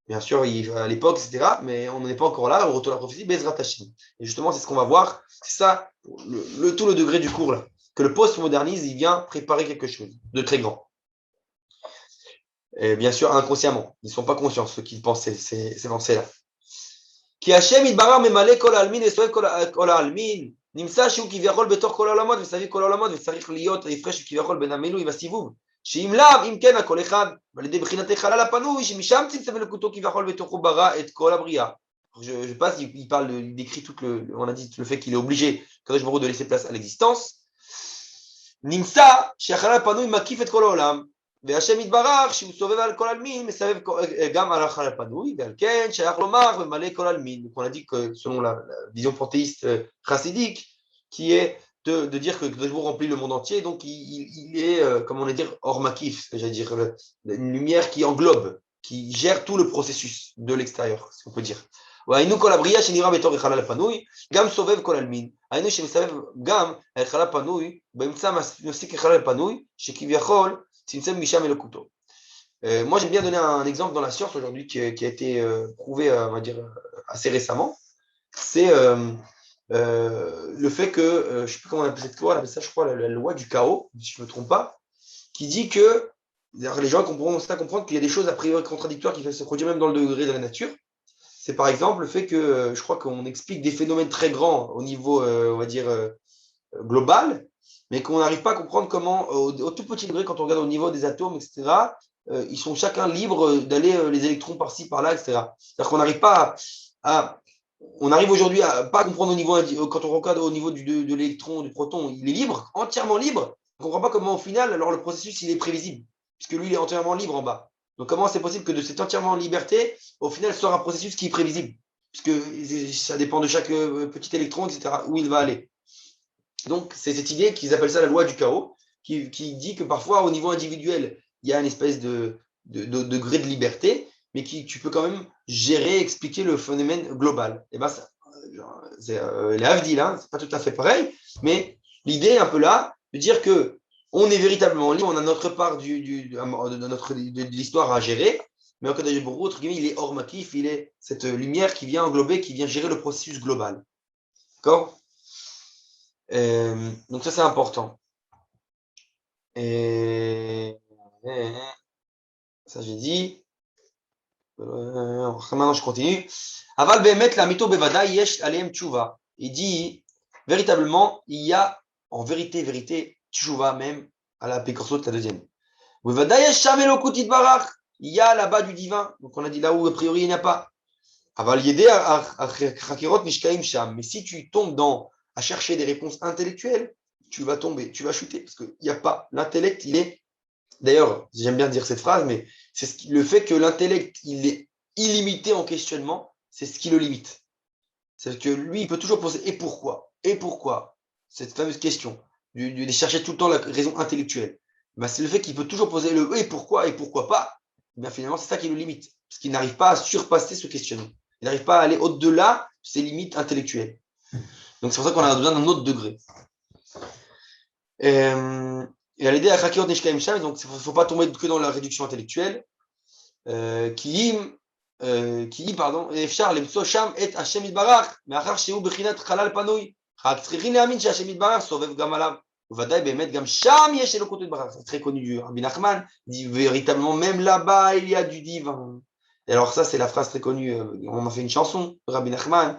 Bien sûr, à l'époque, etc., mais on n'en est pas encore là, on retourne à la prophétie, Bezrat Hashem. Et justement, c'est ce qu'on va voir, c'est ça, tout le degré du cours là. Que le post-modernise, il vient préparer quelque chose de très grand. Et bien sûr, inconsciemment. Ils ne sont pas conscients, ceux qui pensent ces pensées-là. Qui Hashem itbarar memale kol almin et soev kol almin. נמצא שהוא כביכול בתוך כל העולמות וסביב כל העולמות וצריך להיות ההפרש כביכול בין המילוי והסיבוב. שאם לאו, אם כן, הכל אחד, ועל ידי בחינת החלל הפנוי, שמשם צמצם אלוקותו כביכול בתוכו ברא את כל הבריאה. Je passe, il décrit on a dit le fait qu'il est obligé, Kadosh Baruch Hu, de laisser place à l'existence. נמצא שהחלל הפנוי מקיף את כל העולם, והשם יתברך שהוא סובב על כל עלמין, מסבב גם על החלל הפנוי, ועל כן שייך לומר ומלא כל עלמין. Donc on a dit que selon la vision panthéiste chassidique, qui est de dire que Dieu remplit le monde entier, donc il est, comme on va dire, hors makif, c'est-à-dire une lumière qui englobe, qui gère tout le processus de l'extérieur, si on peut dire. והיינו כל הבריאה שנראה בתור החלל הפנוי, גם סובב כל עלמין. היינו שמסבב גם החלל הפנוי, באמצע מפסיק החלל הפנוי, שכביכול צמצם משם אלוקותו. Moi, j'aime bien donner un exemple dans la science aujourd'hui qui a été prouvé, on va dire, assez récemment. C'est le fait que, je ne sais plus comment on appelle cette loi, on appelle ça, je crois, la loi du chaos, si je ne me trompe pas, qui dit que les gens comprennent ça, comprendre qu'il y a des choses a priori contradictoires qui peuvent se produire même dans le degré de la nature. C'est par exemple le fait que je crois qu'on explique des phénomènes très grands au niveau, on va dire, global, mais qu'on n'arrive pas à comprendre comment, au tout petit degré, quand on regarde au niveau des atomes, etc., ils sont chacun libres d'aller les électrons par-ci, par-là, etc. C'est-à-dire qu'on n'arrive pas on arrive aujourd'hui à pas comprendre au niveau, quand on regarde au niveau de l'électron, du proton, il est libre, entièrement libre. On ne comprend pas comment au final, alors le processus, il est prévisible, puisque lui, il est entièrement libre en bas. Donc comment c'est possible que de cette entièrement liberté, au final, sort un processus qui est prévisible, puisque ça dépend de chaque petit électron, etc., où il va aller. Donc, c'est cette idée qu'ils appellent ça la loi du chaos, qui dit que parfois, au niveau individuel, il y a une espèce de degré de liberté, mais tu peux quand même gérer, expliquer le phénomène global. Et ben, c'est les Havdil, hein, c'est pas tout à fait pareil, mais l'idée est un peu là, de dire que on est véritablement libre, on a notre part de l'histoire à gérer, mais en cas de entre guillemets, il est hors makif, il est cette lumière qui vient englober, qui vient gérer le processus global. D'accord? Donc ça, c'est important. Et ça, j'ai dit. Maintenant, je continue. Aval behemet la mito bevada yesh aleem tshuva. Il dit, véritablement, il y a, en vérité, tshuva même, à la Pécorsot, la deuxième. Bevada yesh sham elokut itbarach. Il y a là-bas du divin. Donc on a dit là où, a priori, il n'y a pas. Aval yede achakirot nishkaim sham. Mais si tu tombes à chercher des réponses intellectuelles, tu vas tomber, tu vas chuter, parce qu'il n'y a pas. L'intellect, il est. D'ailleurs, j'aime bien dire cette phrase, mais c'est le fait que l'intellect, il est illimité en questionnement, c'est ce qui le limite. C'est que lui, il peut toujours poser et pourquoi, cette fameuse question, de chercher tout le temps la raison intellectuelle. Ben, c'est le fait qu'il peut toujours poser le et pourquoi pas. Ben, finalement, c'est ça qui le limite, parce qu'il n'arrive pas à surpasser ce questionnement. Il n'arrive pas à aller au-delà de ses limites intellectuelles. Donc c'est pour ça qu'on a besoin d'un autre degré. Et à l'idée à Chakirot Nishkaim Sham, donc il ne faut pas tomber que dans la réduction intellectuelle. Pardon, Efshar Lemso Sham et Hashem Yitbarach, מאחר שהוא בחינת חלל פנוי. רק צריכים להאמין שהשם יתברך סובב גם עליו. ובוודאי באמת גם שם יש אלוקות יתברך. C'est très connu du Rabbi Nachman, dit véritablement même là-bas il y a du divin. Et alors ça c'est la phrase très connue, on a fait une chanson de Rabbi Nachman.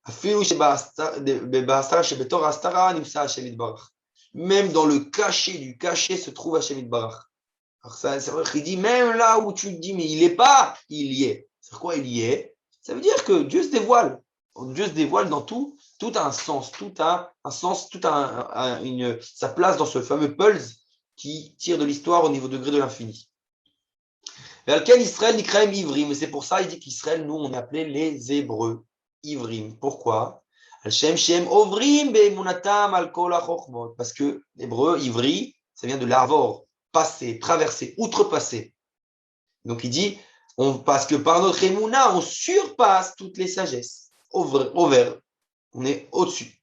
אפילו שבהסתרה שבתור ההסתרה נמצא השם יתברך. Même dans le cachet du cachet se trouve Hashem Yitbarach. Alors ça, c'est vrai qu'il dit, même là où tu te dis, mais il n'est pas, il y est. C'est quoi il y est? Ça veut dire que Dieu se dévoile. Dieu se dévoile dans tout a un sens, tout a un sens, tout a sa place dans ce fameux pulse qui tire de l'histoire au niveau degré de l'infini. Et lequel Israël nikraim ivrim, mais c'est pour ça il dit qu'Israël, nous, on est appelés les Hébreux. Ivrim. Pourquoi? Parce que l'hébreu, ivri, ça vient de l'arvor, passer, traverser, outrepasser. Donc il dit, parce que par notre émouna, on surpasse toutes les sagesses. Over, on est au-dessus.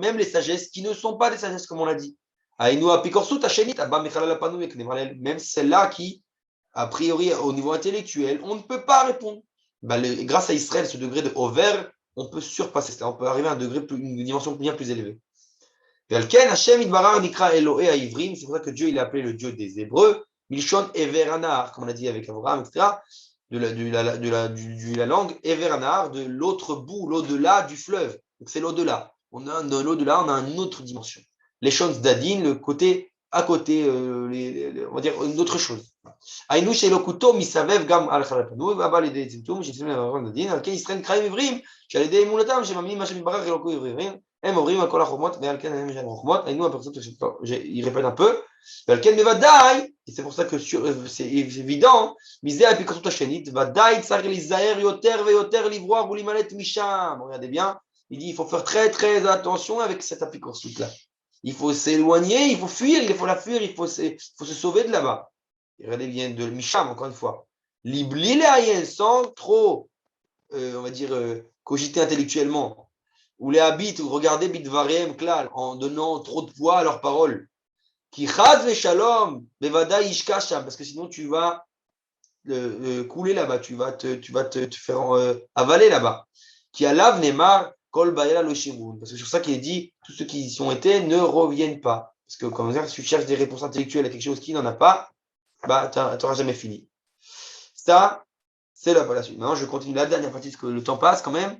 Même les sagesses qui ne sont pas des sagesses, comme on l'a dit. Même celle-là qui, a priori, au niveau intellectuel, on ne peut pas répondre. Grâce à Israël, ce degré de over, on peut surpasser ça. On peut arriver à un degré, une dimension bien plus élevée. C'est pour ça que Dieu il est appelé le Dieu des Hébreux, Milshon Everanar, comme on a dit avec Abraham, etc., de la langue Everanar, de l'autre bout, l'au-delà du fleuve. Donc c'est l'au-delà. De l'au-delà, on a une autre dimension. Les choses d'Adin, le côté à côté, on va dire une autre chose. היינו שאלוקותו מסבב גם על חלל פנוי, והבא לידי צמצום, שיצאים לעבוד לדין, על כן ישראל נקראים עברים, שעל ידי אמונתם שמאמינים מה שמתברך אלוקו עברים, הם עוברים על כל החוכמות, ועל כן הם משנה חוכמות, היינו הפרסות, il répète un peu, ועל כן בוודאי, et c'est pour ça que c'est évident, מזה האפיקורסות השנית, ודאי צריך להיזהר יותר ויותר לברוח ולהימלט משם, regardez bien, il dit il faut faire très très attention avec cette apicoursute là, il faut s'éloigner, il faut fuir, il faut la fuir, il faut se sauver de là-bas. Regardez bien de Misham, encore une fois. Sans trop, on va dire, cogiter intellectuellement. Ou les habits, ou regarder Bidvarem Klal, en donnant trop de poids à leurs paroles. Qui chaz ve shalom, bevada ishkasham, parce que sinon tu vas couler là-bas, tu vas te faire avaler là-bas. Qui a lave Neymar, Kol Bayala lo Shirun. Parce que c'est sur ça qu'il est dit, tous ceux qui y sont été ne reviennent pas. Parce que quand si tu cherches des réponses intellectuelles à quelque chose qui n'en a pas, bah, tu n'auras jamais fini. Ça, c'est la suite. Maintenant, je continue la dernière partie parce que le temps passe quand même.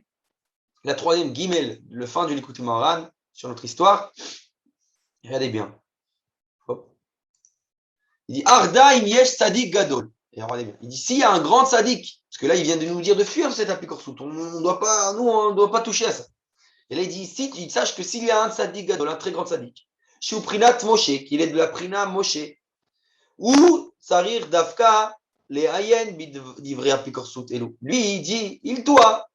La troisième, Gimel, le fin du Likutim Moharan, sur notre histoire. Regardez bien. Hop. Il dit Arda im yesh sadik gadol. Et regardez bien. Il dit s'il y a un grand sadique, parce que là, il vient de nous dire de fuir cet apikorsut. On ne doit pas toucher à ça. Et là, il dit si tu saches que s'il y a un sadik gadol, un très grand sadique, chez Prinat Moshe, qu'il est de la Prina Moshe, ou Sarir Davka, les Ayen d'Ivrea apikorsut Elou. Lui, il dit il doit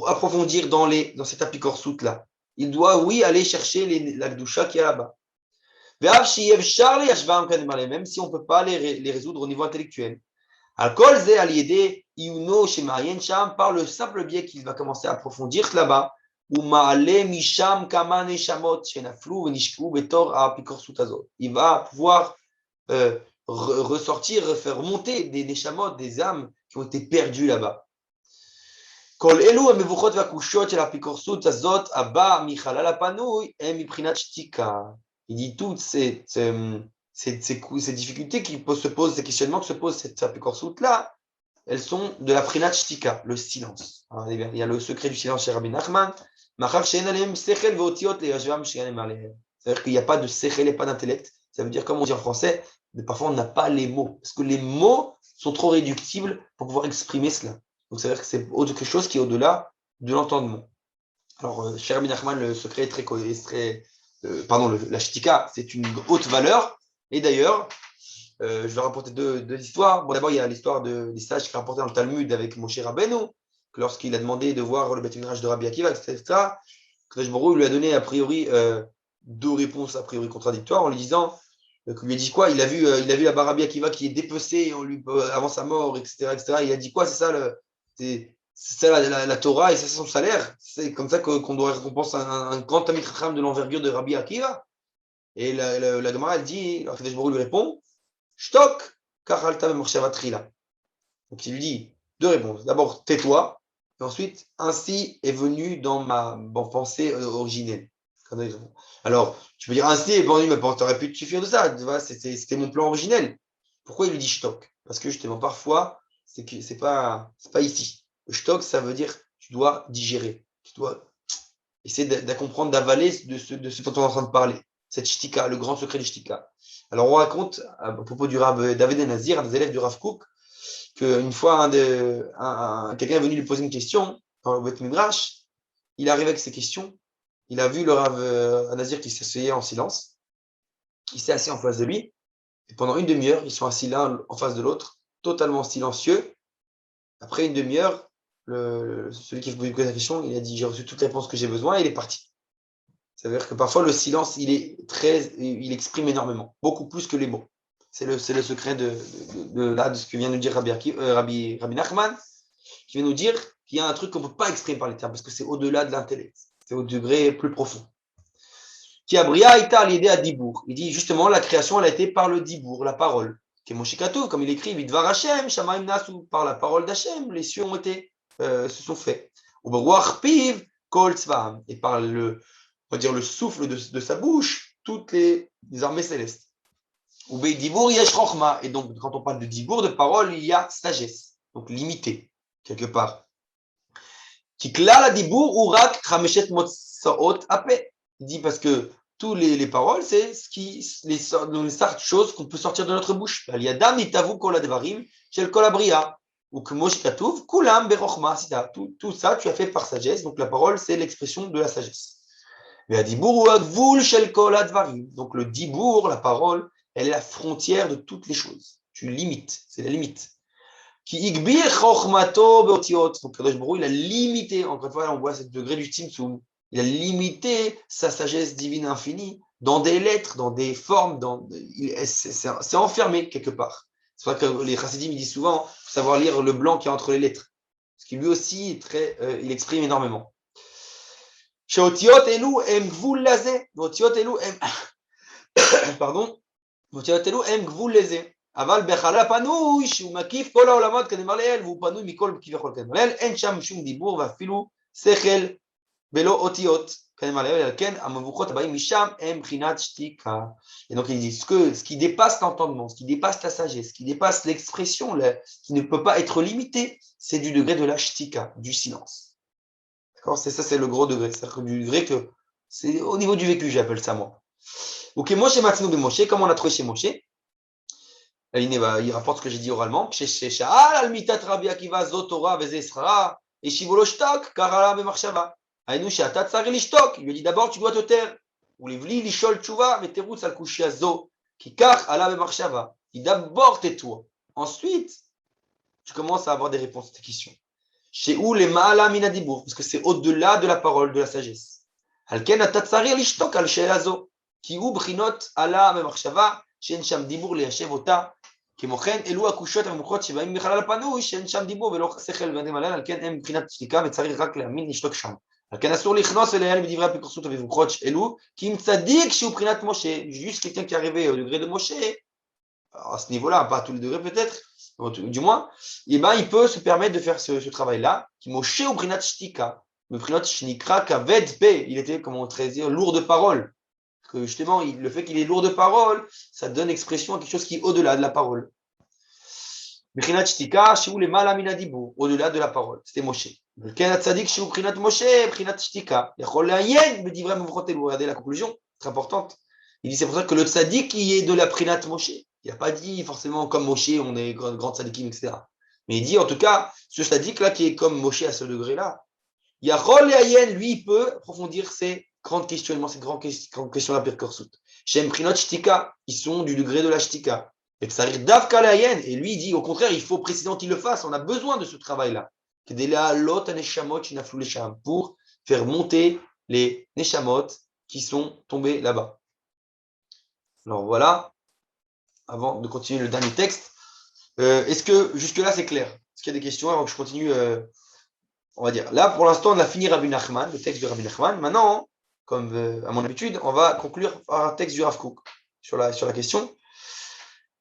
approfondir dans cet apikorsut là. Il doit, oui, aller chercher la Gdusha qui est là-bas. Même si on ne peut pas les résoudre au niveau intellectuel. Par le simple biais qu'il va commencer à approfondir là-bas, il va pouvoir ressortir, faire remonter des neshamot, des âmes qui ont été perdues là-bas. Il dit toutes ces difficultés qui se posent, ces questionnements que se pose cette apikorsut-là, elles sont de la prinat shtika, le silence. Alors, il y a le secret du silence chez Rabbi Nachman. C'est-à-dire qu'il n'y a pas de sechel et pas d'intellect. Ça veut dire, comme on dit en français, parfois on n'a pas les mots. Parce que les mots sont trop réductibles pour pouvoir exprimer cela. Donc, ça veut dire que c'est quelque chose qui est au-delà de l'entendement. Alors, chez Rabbi Nachman, le secret est très la shtika, c'est une haute valeur. Et d'ailleurs, je vais rapporter deux histoires. Bon, d'abord, il y a l'histoire des sages qui est rapportée dans le Talmud avec Moshe Rabbeinu, que lorsqu'il a demandé de voir le Beth Midrash de Rabbi Akiva, etc., Kadosh Baruch Hu lui a donné a priori deux réponses a priori contradictoires en lui disant qu'il lui a dit quoi, il a vu là-bas Rabbi Akiva qui est dépecé avant sa mort, etc., etc. Il a dit quoi, c'est ça la Torah et c'est son salaire. C'est comme ça qu'on doit récompenser un grand Talmid Chacham de l'envergure de Rabbi Akiva. Et la Gemara, elle dit, alors Kadosh Baruch Hu lui répond, Shtok, Kachalta Memorshavatrila. Donc il lui dit deux réponses. D'abord, tais-toi, et ensuite, ainsi est venu dans ma pensée originelle. Alors, tu peux dire ainsi est venu, mais tu aurais pu te suffire de ça. C'était mon plan originel. Pourquoi il lui dit Shtok? Parce que justement, parfois, c'est pas ici. Le Shtok, ça veut dire tu dois digérer. Tu dois essayer de comprendre, d'avaler de ce dont on est en train de parler. Cette shtika, le grand secret du shtika. Alors, on raconte, à propos du Rav David Nazir, un des élèves du Rav Kook, qu'une fois, quelqu'un est venu lui poser une question dans le Beth Midrash. Il arrive avec ses questions. Il a vu le Rav Nazir qui s'asseyait en silence. Il s'est assis en face de lui. Et pendant une demi-heure, ils sont assis l'un en face de l'autre, totalement silencieux. Après une demi-heure, celui qui vous posait la question, il a dit j'ai reçu toutes les réponses que j'ai besoin et il est parti. Ça veut dire que parfois le silence, il exprime énormément, beaucoup plus que les mots. C'est le secret de ce que vient de dire Rabbi Nachman, qui vient nous dire qu'il y a un truc qu'on ne peut pas exprimer par les termes, parce que c'est au-delà de l'intellect, c'est au degré plus profond. Qui a bria ita l'idée à Dibour. Il dit justement la création, elle a été par le Dibour, la parole. Qui est Moshikatou, comme il écrit, Vidvar Hashem, Shamaim Nasu, par la parole d'Hashem, les cieux se sont faits. Piv, Kol Tzvaam, et par le souffle de sa bouche, toutes les armées célestes. Et donc, quand on parle de dibour, de parole, il y a sagesse, donc limité, quelque part. Il dit parce que tous les paroles, c'est les sortes choses qu'on peut sortir de notre bouche. Il y a dam itavu kol advarim shel kol abria. Ou que mosh katuv kulam berochma. Tout ça, tu as fait par sagesse. Donc la parole, c'est l'expression de la sagesse. Donc le dibour, la parole, elle est la frontière de toutes les choses. Tu limites, c'est la limite. Donc Kadosh Baruch Hu, il a limité, encore une fois, là, on voit ce degré du Tzimtzum, il a limité sa sagesse divine infinie dans des lettres, dans des formes, c'est enfermé quelque part. C'est pour ça que les chassidim disent souvent, il faut savoir lire le blanc qui est entre les lettres. Parce qu'il lui aussi, il exprime énormément. שאותיות אלו הם גבול לזה, ואותיות אלו הם, פרדון, אותיות אלו הם גבול לזה. אבל בחלל הפנוי, שהוא מקיף כל העולמות כנאמר לעיל, והוא פנוי מכל כביכול כנאמר לעיל, אין שם שום דיבור ואפילו שכל בלא אותיות כנאמר לעיל, על כן המבוכות הבאים משם הם בחינת שתיקה. Et donc il dit ce qui dépasse l'entendement, ce qui dépasse la sagesse, ce qui dépasse l'expression, qui ne peut pas être limité, c'est du degré de la shtika, du silence. D'accord? C'est ça, c'est le gros degré. C'est-à-dire du degré que c'est au niveau du vécu, j'appelle ça moi. Ok, Moshe Matzno be Moshe, comme on a trouvé chez Moshe, il rapporte ce que j'ai dit oralement. Sha'al al mitat Rabbi Akiva zot Torah veze srara, eshivo lo shtak, karala be marshava. Aïnou she'atat tsari lishtok. Il lui dit d'abord, tu dois te taire. Ou livli lishol tshuva, veterutz al kushia zo, ki kach ala be marshava. Il dit d'abord tais-toi. Ensuite, tu commences à avoir des réponses à tes questions. Chez où les ma'ala minadibur, parce que c'est au-delà de la parole, de la sagesse. Alken atat tsari lishtok al she'ela zo, ki u bchinot ala be marshava, she'en sham dibur liyashev ota. כמו כן, אלו הקושות המוכרות שבאים בחלל הפנוי, שאין שם דיבור ולא שכל ואין עליהן, על כן הם מבחינת שתיקה וצריך רק להאמין לשתוק שם. על כן אסור לכנוס אליהן בדברי הפיקורסות המבוכות אלו, כי אם צדיק שהוא מבחינת משה, juste quelqu'un qui est arrivé au degré de Moshe, à ce niveau-là, pas à tous les degrés peut-être, du moins, et ben, il peut se permettre de faire ce travail-là, qui Moshe ou מבחינת שתיקה, מבחינת שנקרא כבד פה, il était, comme on pourrait dire, lourd de parole. Que justement, le fait qu'il est lourd de parole, ça donne expression à quelque chose qui est au-delà de la parole. Bichinat shtika, chez les malamina dibou, au-delà de la parole. C'était Moshe. Le ken tzadik, chez Bichinat Moshe, Bichinat shtika. Yachol layen, me dit vraiment, regardez la conclusion, très importante. Il dit c'est pour ça que le tzadik qui est de la Bichinat Moshe. Il n'a pas dit forcément comme Moshe, on est grand tzadikim, etc. Mais il dit en tout cas, ce tzadik-là qui est comme Moshe à ce degré-là, Yachol layen, lui, il peut approfondir ces grands questionnements, ces grandes questions à Pirkorsut. Chez Bichinat shtika, ils sont du degré de la shtika. Et et lui, il dit au contraire, il faut précisément qu'il le fasse. On a besoin de ce travail-là. Pour faire monter les neshamot qui sont tombés là-bas. Alors voilà, avant de continuer le dernier texte, est-ce que jusque-là c'est clair? Est-ce qu'il y a des questions avant que je continue on va dire. Là, pour l'instant, on a fini Rabbi Nachman, le texte de Rabbi Nachman. Maintenant, comme à mon habitude, on va conclure par un texte du Rav Kook sur la question.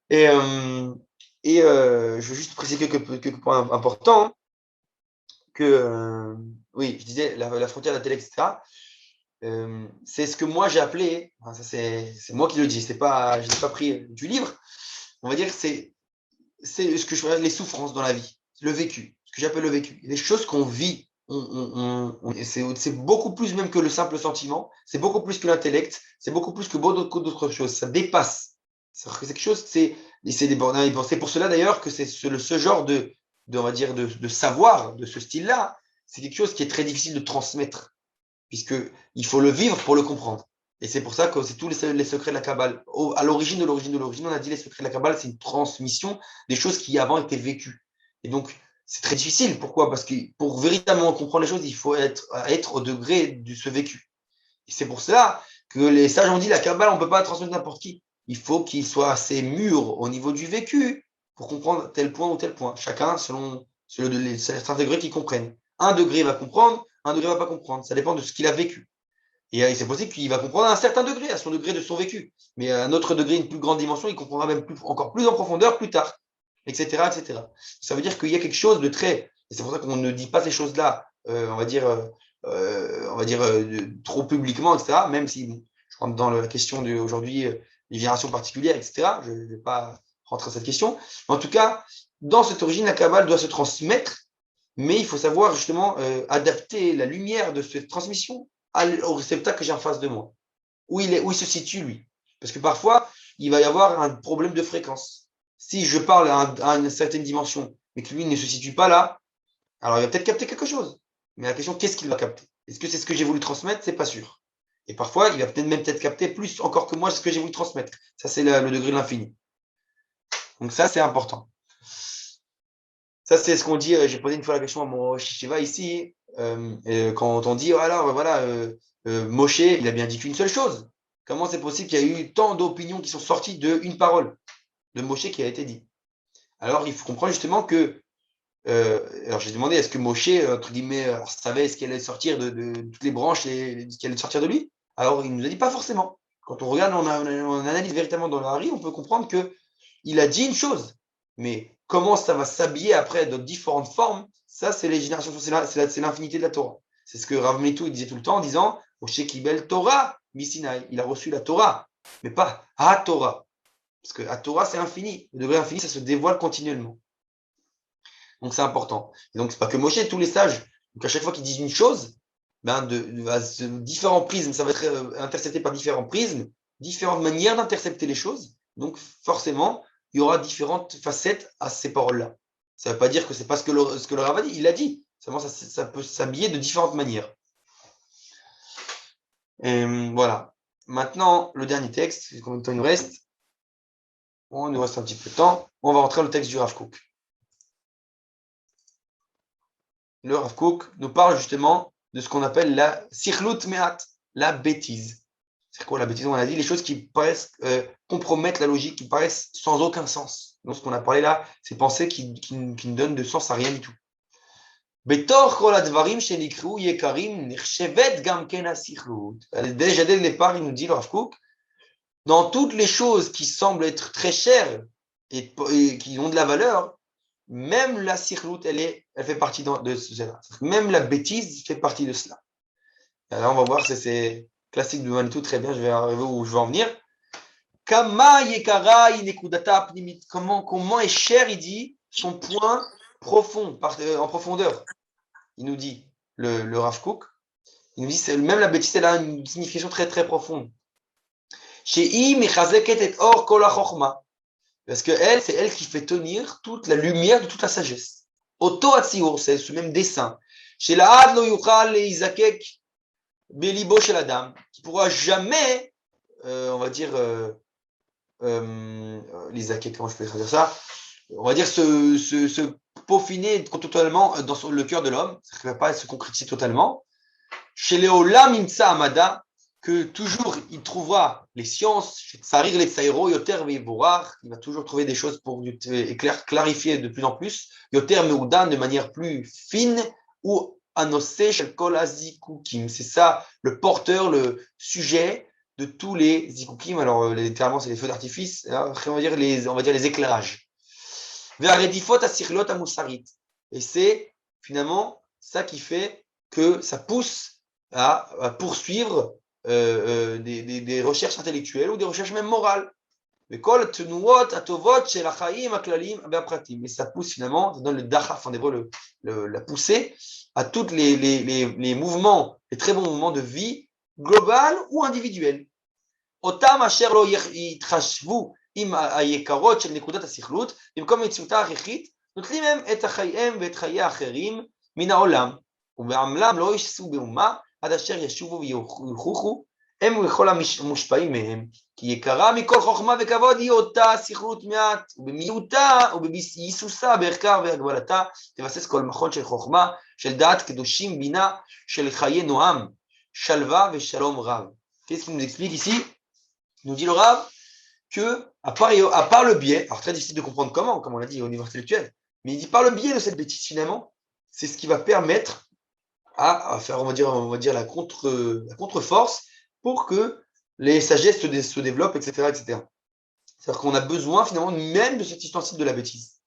Et je veux juste préciser quelques points importants. Oui, je disais, la frontière de la télé, etc. C'est ce que moi j'ai appelé, enfin, ça c'est moi qui le dis, je n'ai pas pris du livre. On va dire que c'est ce que je fais, les souffrances dans la vie, le vécu, ce que j'appelle le vécu. Les choses qu'on vit, c'est beaucoup plus même que le simple sentiment, c'est beaucoup plus que l'intellect, c'est beaucoup plus que beaucoup d'autres choses. Ça dépasse. C'est quelque chose, c'est pour cela d'ailleurs que c'est ce genre on va dire, de savoir, de ce style-là, c'est quelque chose qui est très difficile de transmettre, puisqu'il faut le vivre pour le comprendre. Et c'est pour ça que c'est tous les secrets de la Kabbale. À l'origine de l'origine de l'origine, on a dit les secrets de la Kabbale, c'est une transmission des choses qui avant étaient vécues. Et donc, c'est très difficile. Pourquoi? Parce que pour véritablement comprendre les choses, il faut être au degré de ce vécu. Et c'est pour cela que les sages ont dit la Kabbale, on ne peut pas la transmettre n'importe qui. Il faut qu'il soit assez mûr au niveau du vécu pour comprendre tel point ou tel point. Chacun selon certains degrés qu'ils comprennent. Un degré va comprendre, un degré va pas comprendre. Ça dépend de ce qu'il a vécu. Et c'est possible qu'il va comprendre à un certain degré, à son degré de son vécu. Mais à un autre degré, une plus grande dimension, il comprendra même encore plus en profondeur plus tard, etc., etc. Ça veut dire qu'il y a quelque chose de très... Et c'est pour ça qu'on ne dit pas ces choses-là, on va dire, trop publiquement, etc., même si je rentre dans la question d'aujourd'hui, les générations particulières, etc. Je ne vais pas rentrer dans cette question. Mais en tout cas, dans cette origine, la Kabbale doit se transmettre, mais il faut savoir justement adapter la lumière de cette transmission au réceptacle que j'ai en face de moi. Où il se situe, lui. Parce que parfois, il va y avoir un problème de fréquence. Si je parle à une certaine dimension, mais que lui ne se situe pas là, alors il va peut-être capter quelque chose. Mais la question, qu'est-ce qu'il va capter? Est-ce que c'est ce que j'ai voulu transmettre? C'est pas sûr. Et parfois, il va peut-être capter plus encore que moi ce que j'ai voulu transmettre. Ça, c'est le degré de l'infini. Donc ça, c'est important. Ça, c'est ce qu'on dit. J'ai posé une fois la question à mon Shiva ici. Quand on dit, Moshe, il a bien dit qu'une seule chose. Comment c'est possible qu'il y a eu tant d'opinions qui sont sorties d'une parole de Moshe qui a été dit? Alors, il faut comprendre justement que alors j'ai demandé, est-ce que Moshe, entre guillemets, savait ce qui allait sortir de toutes les branches et ce qui allait sortir de lui? Alors il nous a dit pas forcément. Quand on regarde, on analyse véritablement dans la Hari, on peut comprendre que il a dit une chose, mais comment ça va s'habiller après dans différentes formes, ça, c'est les générations, c'est l'infinité de la Torah. C'est ce que Rav Metou il disait tout le temps en disant Moshe Kibel Torah, Misinaï. Il a reçu la Torah, mais pas à Torah. Parce que à Torah, c'est infini. Le degré infini, ça se dévoile continuellement. Donc, c'est important. Et donc, c'est pas que Moshe, tous les sages. Donc, à chaque fois qu'ils disent une chose, ben, différents prismes, ça va être intercepté par différents prismes, différentes manières d'intercepter les choses. Donc, forcément, il y aura différentes facettes à ces paroles-là. Ça ne veut pas dire que c'est pas ce que le Rav a dit. Il l'a dit. Seulement, ça peut s'habiller de différentes manières. Et voilà. Maintenant, le dernier texte. Combien de temps il nous reste? Bon, il nous reste un petit peu de temps. On va rentrer dans le texte du Rav Kook. Le Rav Kook nous parle justement de ce qu'on appelle la sikhlut me'at, la bêtise. C'est quoi la bêtise? On a dit les choses qui paraissent compromettre la logique, qui paraissent sans aucun sens. Donc ce qu'on a parlé là, c'est pensées qui ne donnent de sens à rien du tout. Betor kol advarim shenikru yekarim nirchevet gam ken asikhlut. Déjà dès le départ, il nous dit le Rav Kook, dans toutes les choses qui semblent être très chères et qui ont de la valeur, même la sikhlut, elle fait partie de cela. Même la bêtise fait partie de cela. Et là, on va voir, c'est classique de Manitou, très bien, je vais arriver où je veux en venir. Kama yekara inekudata pnimit. Comment est cher, il dit, son point profond, en profondeur. Il nous dit, le Rav Kook, il nous dit, même la bêtise, elle a une signification très très profonde. Shei mechazeket et or kol ha-chokhma. Parce que c'est elle qui fait tenir toute la lumière de toute la sagesse. Oto Hatziour, c'est ce même dessin. Chez la Ad lo yuchal Isakek Belibo chez la dame, qui pourra jamais, on va dire, l'Isakek, comment je peux dire ça? On va dire se peaufiner totalement dans le cœur de l'homme, ça ne va pas se concrétiser totalement. Chez les Olam Imtsa Amada, que toujours il trouvera les sciences, il va toujours trouver des choses pour clarifier de plus en plus, Yoter Meudan de manière plus fine, ou Anosé Shel Kol Azikukim. C'est ça le porteur, le sujet de tous les zikukim. Alors littéralement c'est les feux d'artifice, on va dire les éclairages. Et c'est finalement ça qui fait que ça pousse à poursuivre des recherches intellectuelles ou des recherches même morales. Mais ça pousse finalement, ça donne le dachaf en hébreu, la poussée à tous les mouvements, les très bons mouvements de vie global ou individuel. Otam asher lo yitchashvu im hayekarot shel nekudat hasichlut, במקום מציאותה ההכרחית, נוטלים הם את חייהם ואת חיי האחרים מן העולם, ובעמלם לא יישאו באומה עד אשר ישובו ויוכחו הם וכל המושפעים מהם, כי יקרה מכל חוכמה וכבוד היא אותה סכלות מעט, ובמיעוטה ובביסוסה בערכה והגבלתה תבסס כל מכון של חוכמה, של דעת קדושים בינה, של חיי נועם, שלווה ושלום רב. Qu'est-ce qu'il nous explique ici? Il nous dit le Rav que, à part le biais, alors très difficile de comprendre comment, comme on l'a dit au niveau intellectuel, mais il dit par le biais de cette bêtise finalement, c'est ce qui va permettre à faire, on va dire la contre-force pour que les sagesses se développent, etc., etc. C'est-à-dire qu'on a besoin finalement même de cet ustensile de la bêtise.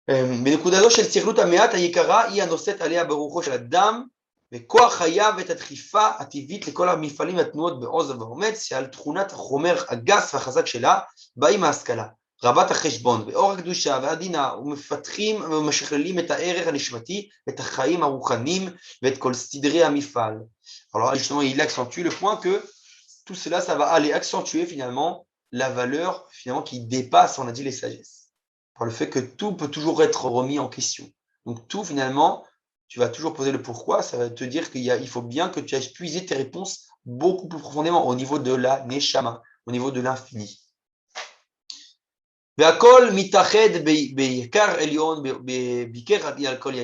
בנקודה זו של סכלות המעט היקרה היא הנושאת עליה ברוחו של אדם וכוח חייו את הדחיפה הטבעית לכל המפעלים והתנועות בעוז ובאומץ שעל תכונת החומר הגס והחזק שלה באים ההשכלה, רבת החשבון ואור הקדושה והדינה ומפתחים ומשכללים את הערך הנשמתי ואת החיים הרוחניים ואת כל סדרי המפעל. Alors justement il accentue le point que tout cela ça va aller accentuer finalement la valeur finalement qui dépasse on a dit les sagesses par le fait que tout peut toujours être remis en question. Donc tout finalement tu vas toujours poser le pourquoi, ça va te dire qu'il faut bien que tu ailles puiser tes réponses beaucoup plus profondément au niveau de la neshama, au niveau de l'infini. והכל מתאחד ביקר עליון, ביקר על כל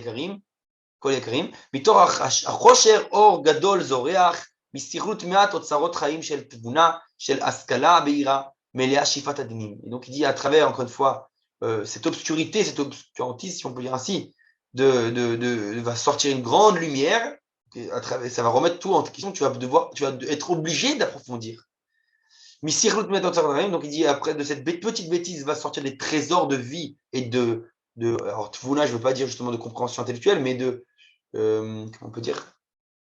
יקרים, מתוך החושר אור גדול זורח, מסכלות מעט אוצרות חיים של תבונה, של השכלה בהירה, מלאה שאיפת הדינים. Et donc il dit à travers, encore une fois, cette obscurité, cet obscurantisme, si on peut dire ainsi, va sortir une grande lumière, ça va remettre tout en question, tu vas être obligé d'approfondir. Donc il dit après de cette petite bêtise va sortir des trésors de vie et alors Tvuna, je ne veux pas dire justement de compréhension intellectuelle, mais comment on peut dire,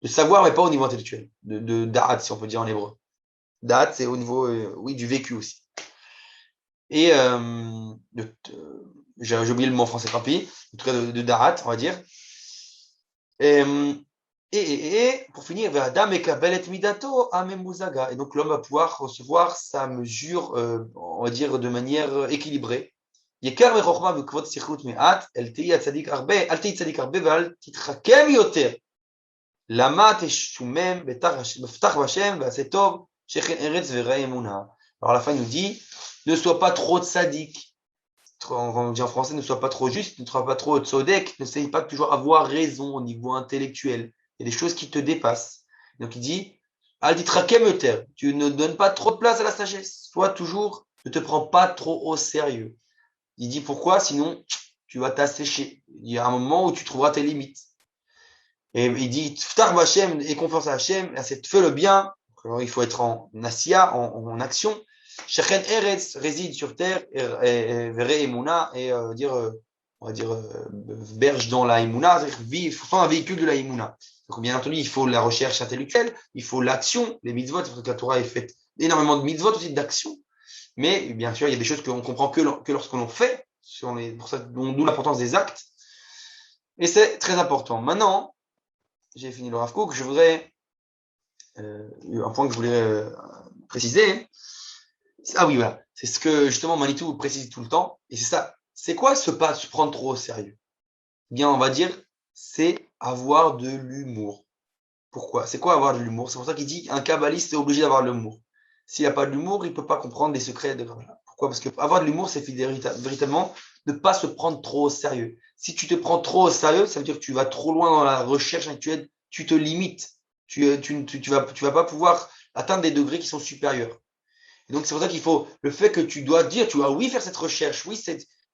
de savoir, mais pas au niveau intellectuel, de da'at, si on peut dire en hébreu. Da'at, c'est au niveau, oui, du vécu aussi. Et j'ai oublié le mot en français, tant pis, en tout cas de da'at, on va dire. Et, pour finir, Adam et Kabelet Midato Amemuzaga. Et donc l'homme va pouvoir recevoir sa mesure, on va dire, de manière équilibrée. Yekar vechokma vekvot sichut me'at, el tei tzadik arbe, al tei tzadik arbe, ve'al titchakem yoter. Lama teshumem, beftach vashem, ve'aseh tov, shechen eretz ve'rei emuna. Alors à la fin, il nous dit, ne sois pas trop tzaddik. On dit en français, ne sois pas trop juste, ne sois pas trop tzodek, ne sais pas toujours avoir raison au niveau intellectuel. Il y a des choses qui te dépassent. Donc il dit, al ditrakem yoter, tu ne donnes pas trop de place à la sagesse. Sois toujours, ne te prends pas trop au sérieux. Il dit pourquoi, sinon tu vas t'assécher. Il y a un moment où tu trouveras tes limites. Et il dit, Ftar Hashem et confiance à Hashem, fais le bien. Alors, il faut être en nasia, en action. Shechen Eretz réside sur terre, Vere Emouna, et on va dire, berge dans la Emouna, il faut un véhicule de la Emouna. Donc, bien entendu, il faut la recherche intellectuelle, il faut l'action, les mitzvot, parce que la Torah est faite énormément de mitzvot aussi, d'action. Mais bien sûr, il y a des choses qu'on comprend que lorsqu'on l'on fait, pour ça, d'où l'importance des actes. Et c'est très important. Maintenant, j'ai fini le Rav Kook, je voudrais, un point que je voulais préciser. Ah oui, voilà. C'est ce que justement Manitou précise tout le temps. Et c'est ça. C'est quoi se prendre trop au sérieux? Bien, on va dire, c'est avoir de l'humour. Pourquoi? C'est quoi avoir de l'humour? C'est pour ça qu'il dit qu'un kabbaliste est obligé d'avoir de l'humour. S'il n'a pas de l'humour, il ne peut pas comprendre les secrets de Kabbalah. Pourquoi? Parce que avoir de l'humour, c'est véritablement ne pas se prendre trop au sérieux. Si tu te prends trop au sérieux, ça veut dire que tu vas trop loin dans la recherche actuelle, tu te limites. Tu vas pas pouvoir atteindre des degrés qui sont supérieurs. Et donc, c'est pour ça qu'il faut le fait que tu dois dire, tu vas oui faire cette recherche, oui,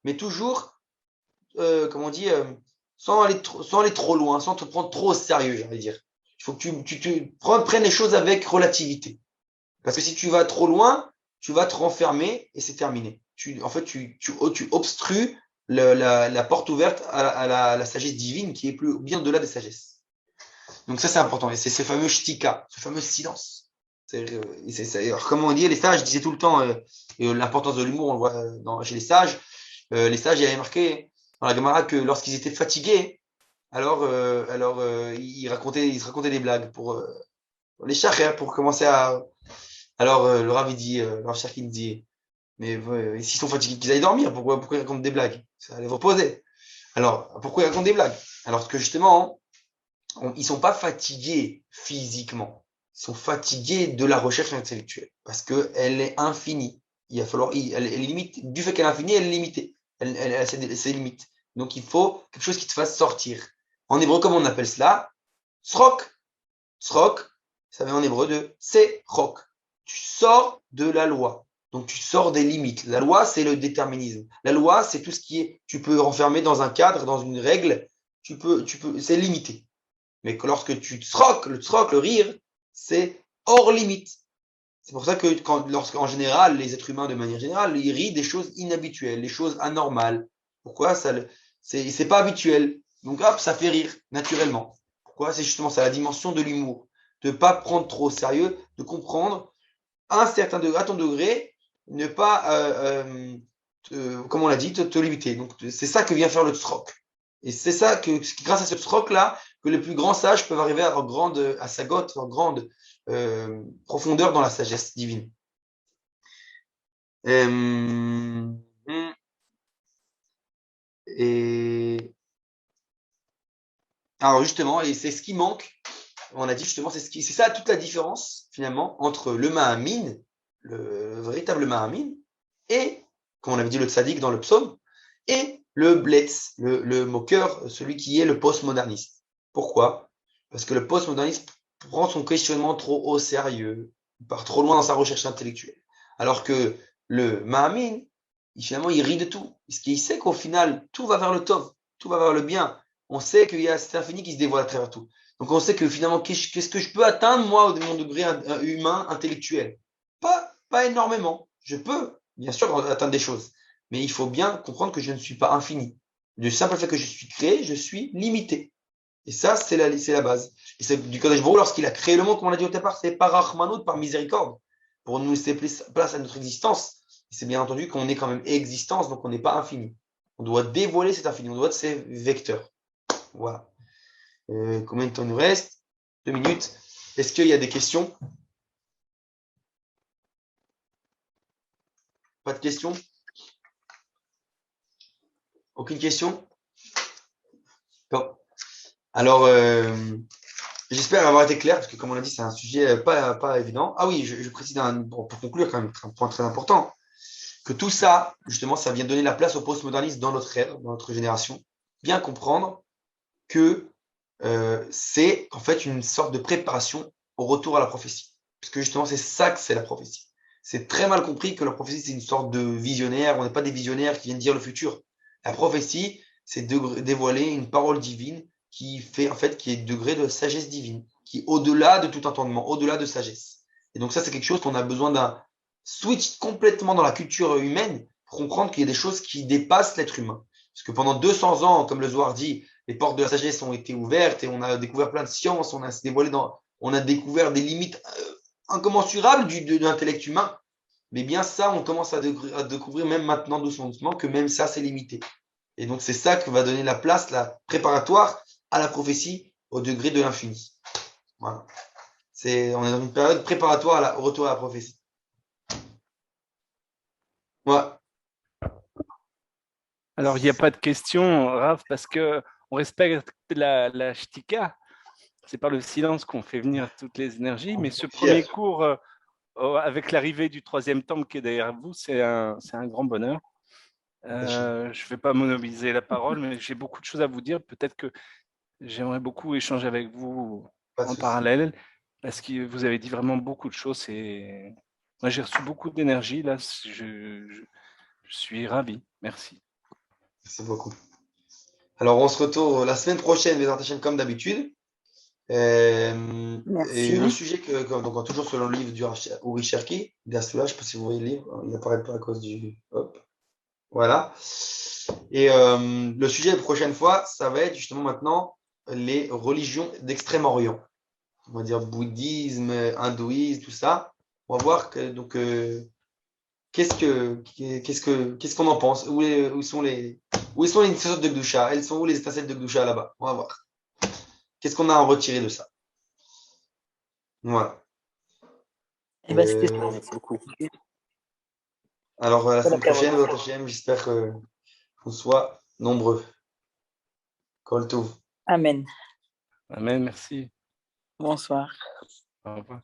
mais toujours, comment on dit, sans aller trop loin, sans te prendre trop au sérieux, j'ai envie de dire. Il faut que tu prennes les choses avec relativité. Parce que si tu vas trop loin, tu vas te renfermer et c'est terminé. En fait, tu obstrues la porte ouverte à la sagesse divine qui est bien au-delà des sagesses. Donc ça, c'est important. Et c'est ce fameux shtika, ce fameux silence. Alors, comme on dit, les sages disaient tout le temps l'importance de l'humour, on le voit chez les sages. Les sages, il y avait marqué dans la Gemara que lorsqu'ils étaient fatigués, alors ils se racontaient des blagues pour les chachers, pour commencer à. Alors le Rav, il dit, le Rav Cherki dit, mais s'ils sont fatigués, qu'ils aillent dormir, pourquoi ils racontent des blagues? Ça allait vous reposer. Alors, pourquoi ils racontent des blagues? Alors que justement, ils sont pas fatigués physiquement. Ils sont fatigués de la recherche intellectuelle parce qu'elle est infinie. Il va falloir, elle est limite, du fait qu'elle est infinie, elle est limitée. Elle a ses limites. Donc il faut quelque chose qui te fasse sortir. En hébreu, comment on appelle cela? Srok. Srok, ça vient en hébreu de c'est-rok. Tu sors de la loi. Donc tu sors des limites. La loi, c'est le déterminisme. La loi, c'est tout ce qui est, tu peux renfermer dans un cadre, dans une règle, c'est limité. Mais que lorsque tu le rire, c'est hors limite. C'est pour ça que lorsqu'en général, les êtres humains de manière générale, ils rient des choses inhabituelles, des choses anormales. Pourquoi? C'est pas habituel. Donc hop, ça fait rire naturellement. Pourquoi? C'est justement ça, la dimension de l'humour. De ne pas prendre trop au sérieux, de comprendre à ton degré, ne pas, comme on l'a dit, te limiter. Donc c'est ça que vient faire le tzrok. Et c'est ça que, grâce à ce tzrok-là, que les plus grands sages peuvent arriver à sagot, en grande profondeur dans la sagesse divine. Et alors justement, et c'est ce qui manque, on a dit justement, c'est ça toute la différence finalement entre le Mahamin, le véritable Mahamin, et, comme on avait dit le tzaddik dans le psaume, et le Bletz, le moqueur, celui qui est le postmoderniste. Pourquoi? Parce que le postmoderniste prend son questionnement trop au sérieux, il part trop loin dans sa recherche intellectuelle. Alors que le Mahamin, finalement, il rit de tout. Parce qu'il sait qu'au final, tout va vers le tov, tout va vers le bien. On sait qu'il y a cet infini qui se dévoile à travers tout. Donc on sait que finalement, qu'est-ce que je peux atteindre, moi, de mon degré humain, intellectuel? Pas pas énormément. Je peux, bien sûr, atteindre des choses. Mais il faut bien comprendre que je ne suis pas infini. Du simple fait que je suis créé, je suis limité. Et ça, c'est la base. Et c'est du Kadosh Baruch Hu, lorsqu'il a créé le monde, comme on l'a dit au départ, c'est par Rahmanout, par miséricorde, pour nous laisser place à notre existence. Et c'est bien entendu qu'on est quand même existence, donc on n'est pas infini. On doit dévoiler cet infini, on doit être ces vecteurs. Voilà. Combien de temps il nous reste? 2 minutes. Est-ce qu'il y a des questions? Pas de questions? Aucune question? Bon. Alors, j'espère avoir été clair, parce que comme on l'a dit, c'est un sujet pas évident. Ah oui, je précise pour conclure quand même, un point très important, que tout ça, justement, ça vient donner la place au postmodernisme dans notre ère, dans notre génération. Bien comprendre que c'est en fait une sorte de préparation au retour à la prophétie. Parce que justement, c'est ça que c'est la prophétie. C'est très mal compris que la prophétie, c'est une sorte de visionnaire. On n'est pas des visionnaires qui viennent dire le futur. La prophétie, c'est dévoiler une parole divine qui fait, en fait, qui est degré de sagesse divine, qui est au-delà de tout entendement, au-delà de sagesse. Et donc ça, c'est quelque chose qu'on a besoin d'un switch complètement dans la culture humaine pour comprendre qu'il y a des choses qui dépassent l'être humain. Parce que pendant 200 ans, comme le Zohar dit, les portes de la sagesse ont été ouvertes et on a découvert plein de sciences, on a découvert des limites incommensurables de l'intellect humain. Mais bien ça, on commence à découvrir même maintenant doucement que même ça, c'est limité. Et donc, c'est ça qui va donner la place, la préparatoire à la prophétie au degré de l'infini. Voilà. On est dans une période préparatoire au retour à la prophétie. Ouais. Alors, il n'y a pas de question, Raph, parce qu'on respecte la shtika. C'est par le silence qu'on fait venir toutes les énergies. Mais ce premier cours, avec l'arrivée du troisième temple qui est derrière vous, c'est un grand bonheur. Je ne vais pas monopoliser la parole, mais j'ai beaucoup de choses à vous dire. Peut-être que j'aimerais beaucoup échanger avec vous en parallèle, parce que vous avez dit vraiment beaucoup de choses. Et moi, j'ai reçu beaucoup d'énergie. Là, je suis ravi. Merci. Merci beaucoup. Alors, on se retrouve la semaine prochaine, les Hachem, comme d'habitude. Et le sujet donc, toujours selon le livre du Uri Cherki, d'Assoula, je ne sais pas si vous voyez le livre, il n'apparaît pas à cause du. Hop. Voilà. Et le sujet la prochaine fois, ça va être justement maintenant les religions d'Extrême-Orient. On va dire bouddhisme, hindouisme, tout ça. On va voir donc qu'est-ce qu'on en pense, où sont les sortes de Gdusha, elles sont où les étincelles de Gdusha là-bas. On va voir. Qu'est-ce qu'on a à en retirer de ça? Voilà. Eh ben, c'était ça. Merci beaucoup. Alors, la semaine prochaine, j'espère qu'on soit nombreux. Kol Tov. Amen. Amen, merci. Bonsoir. Au revoir.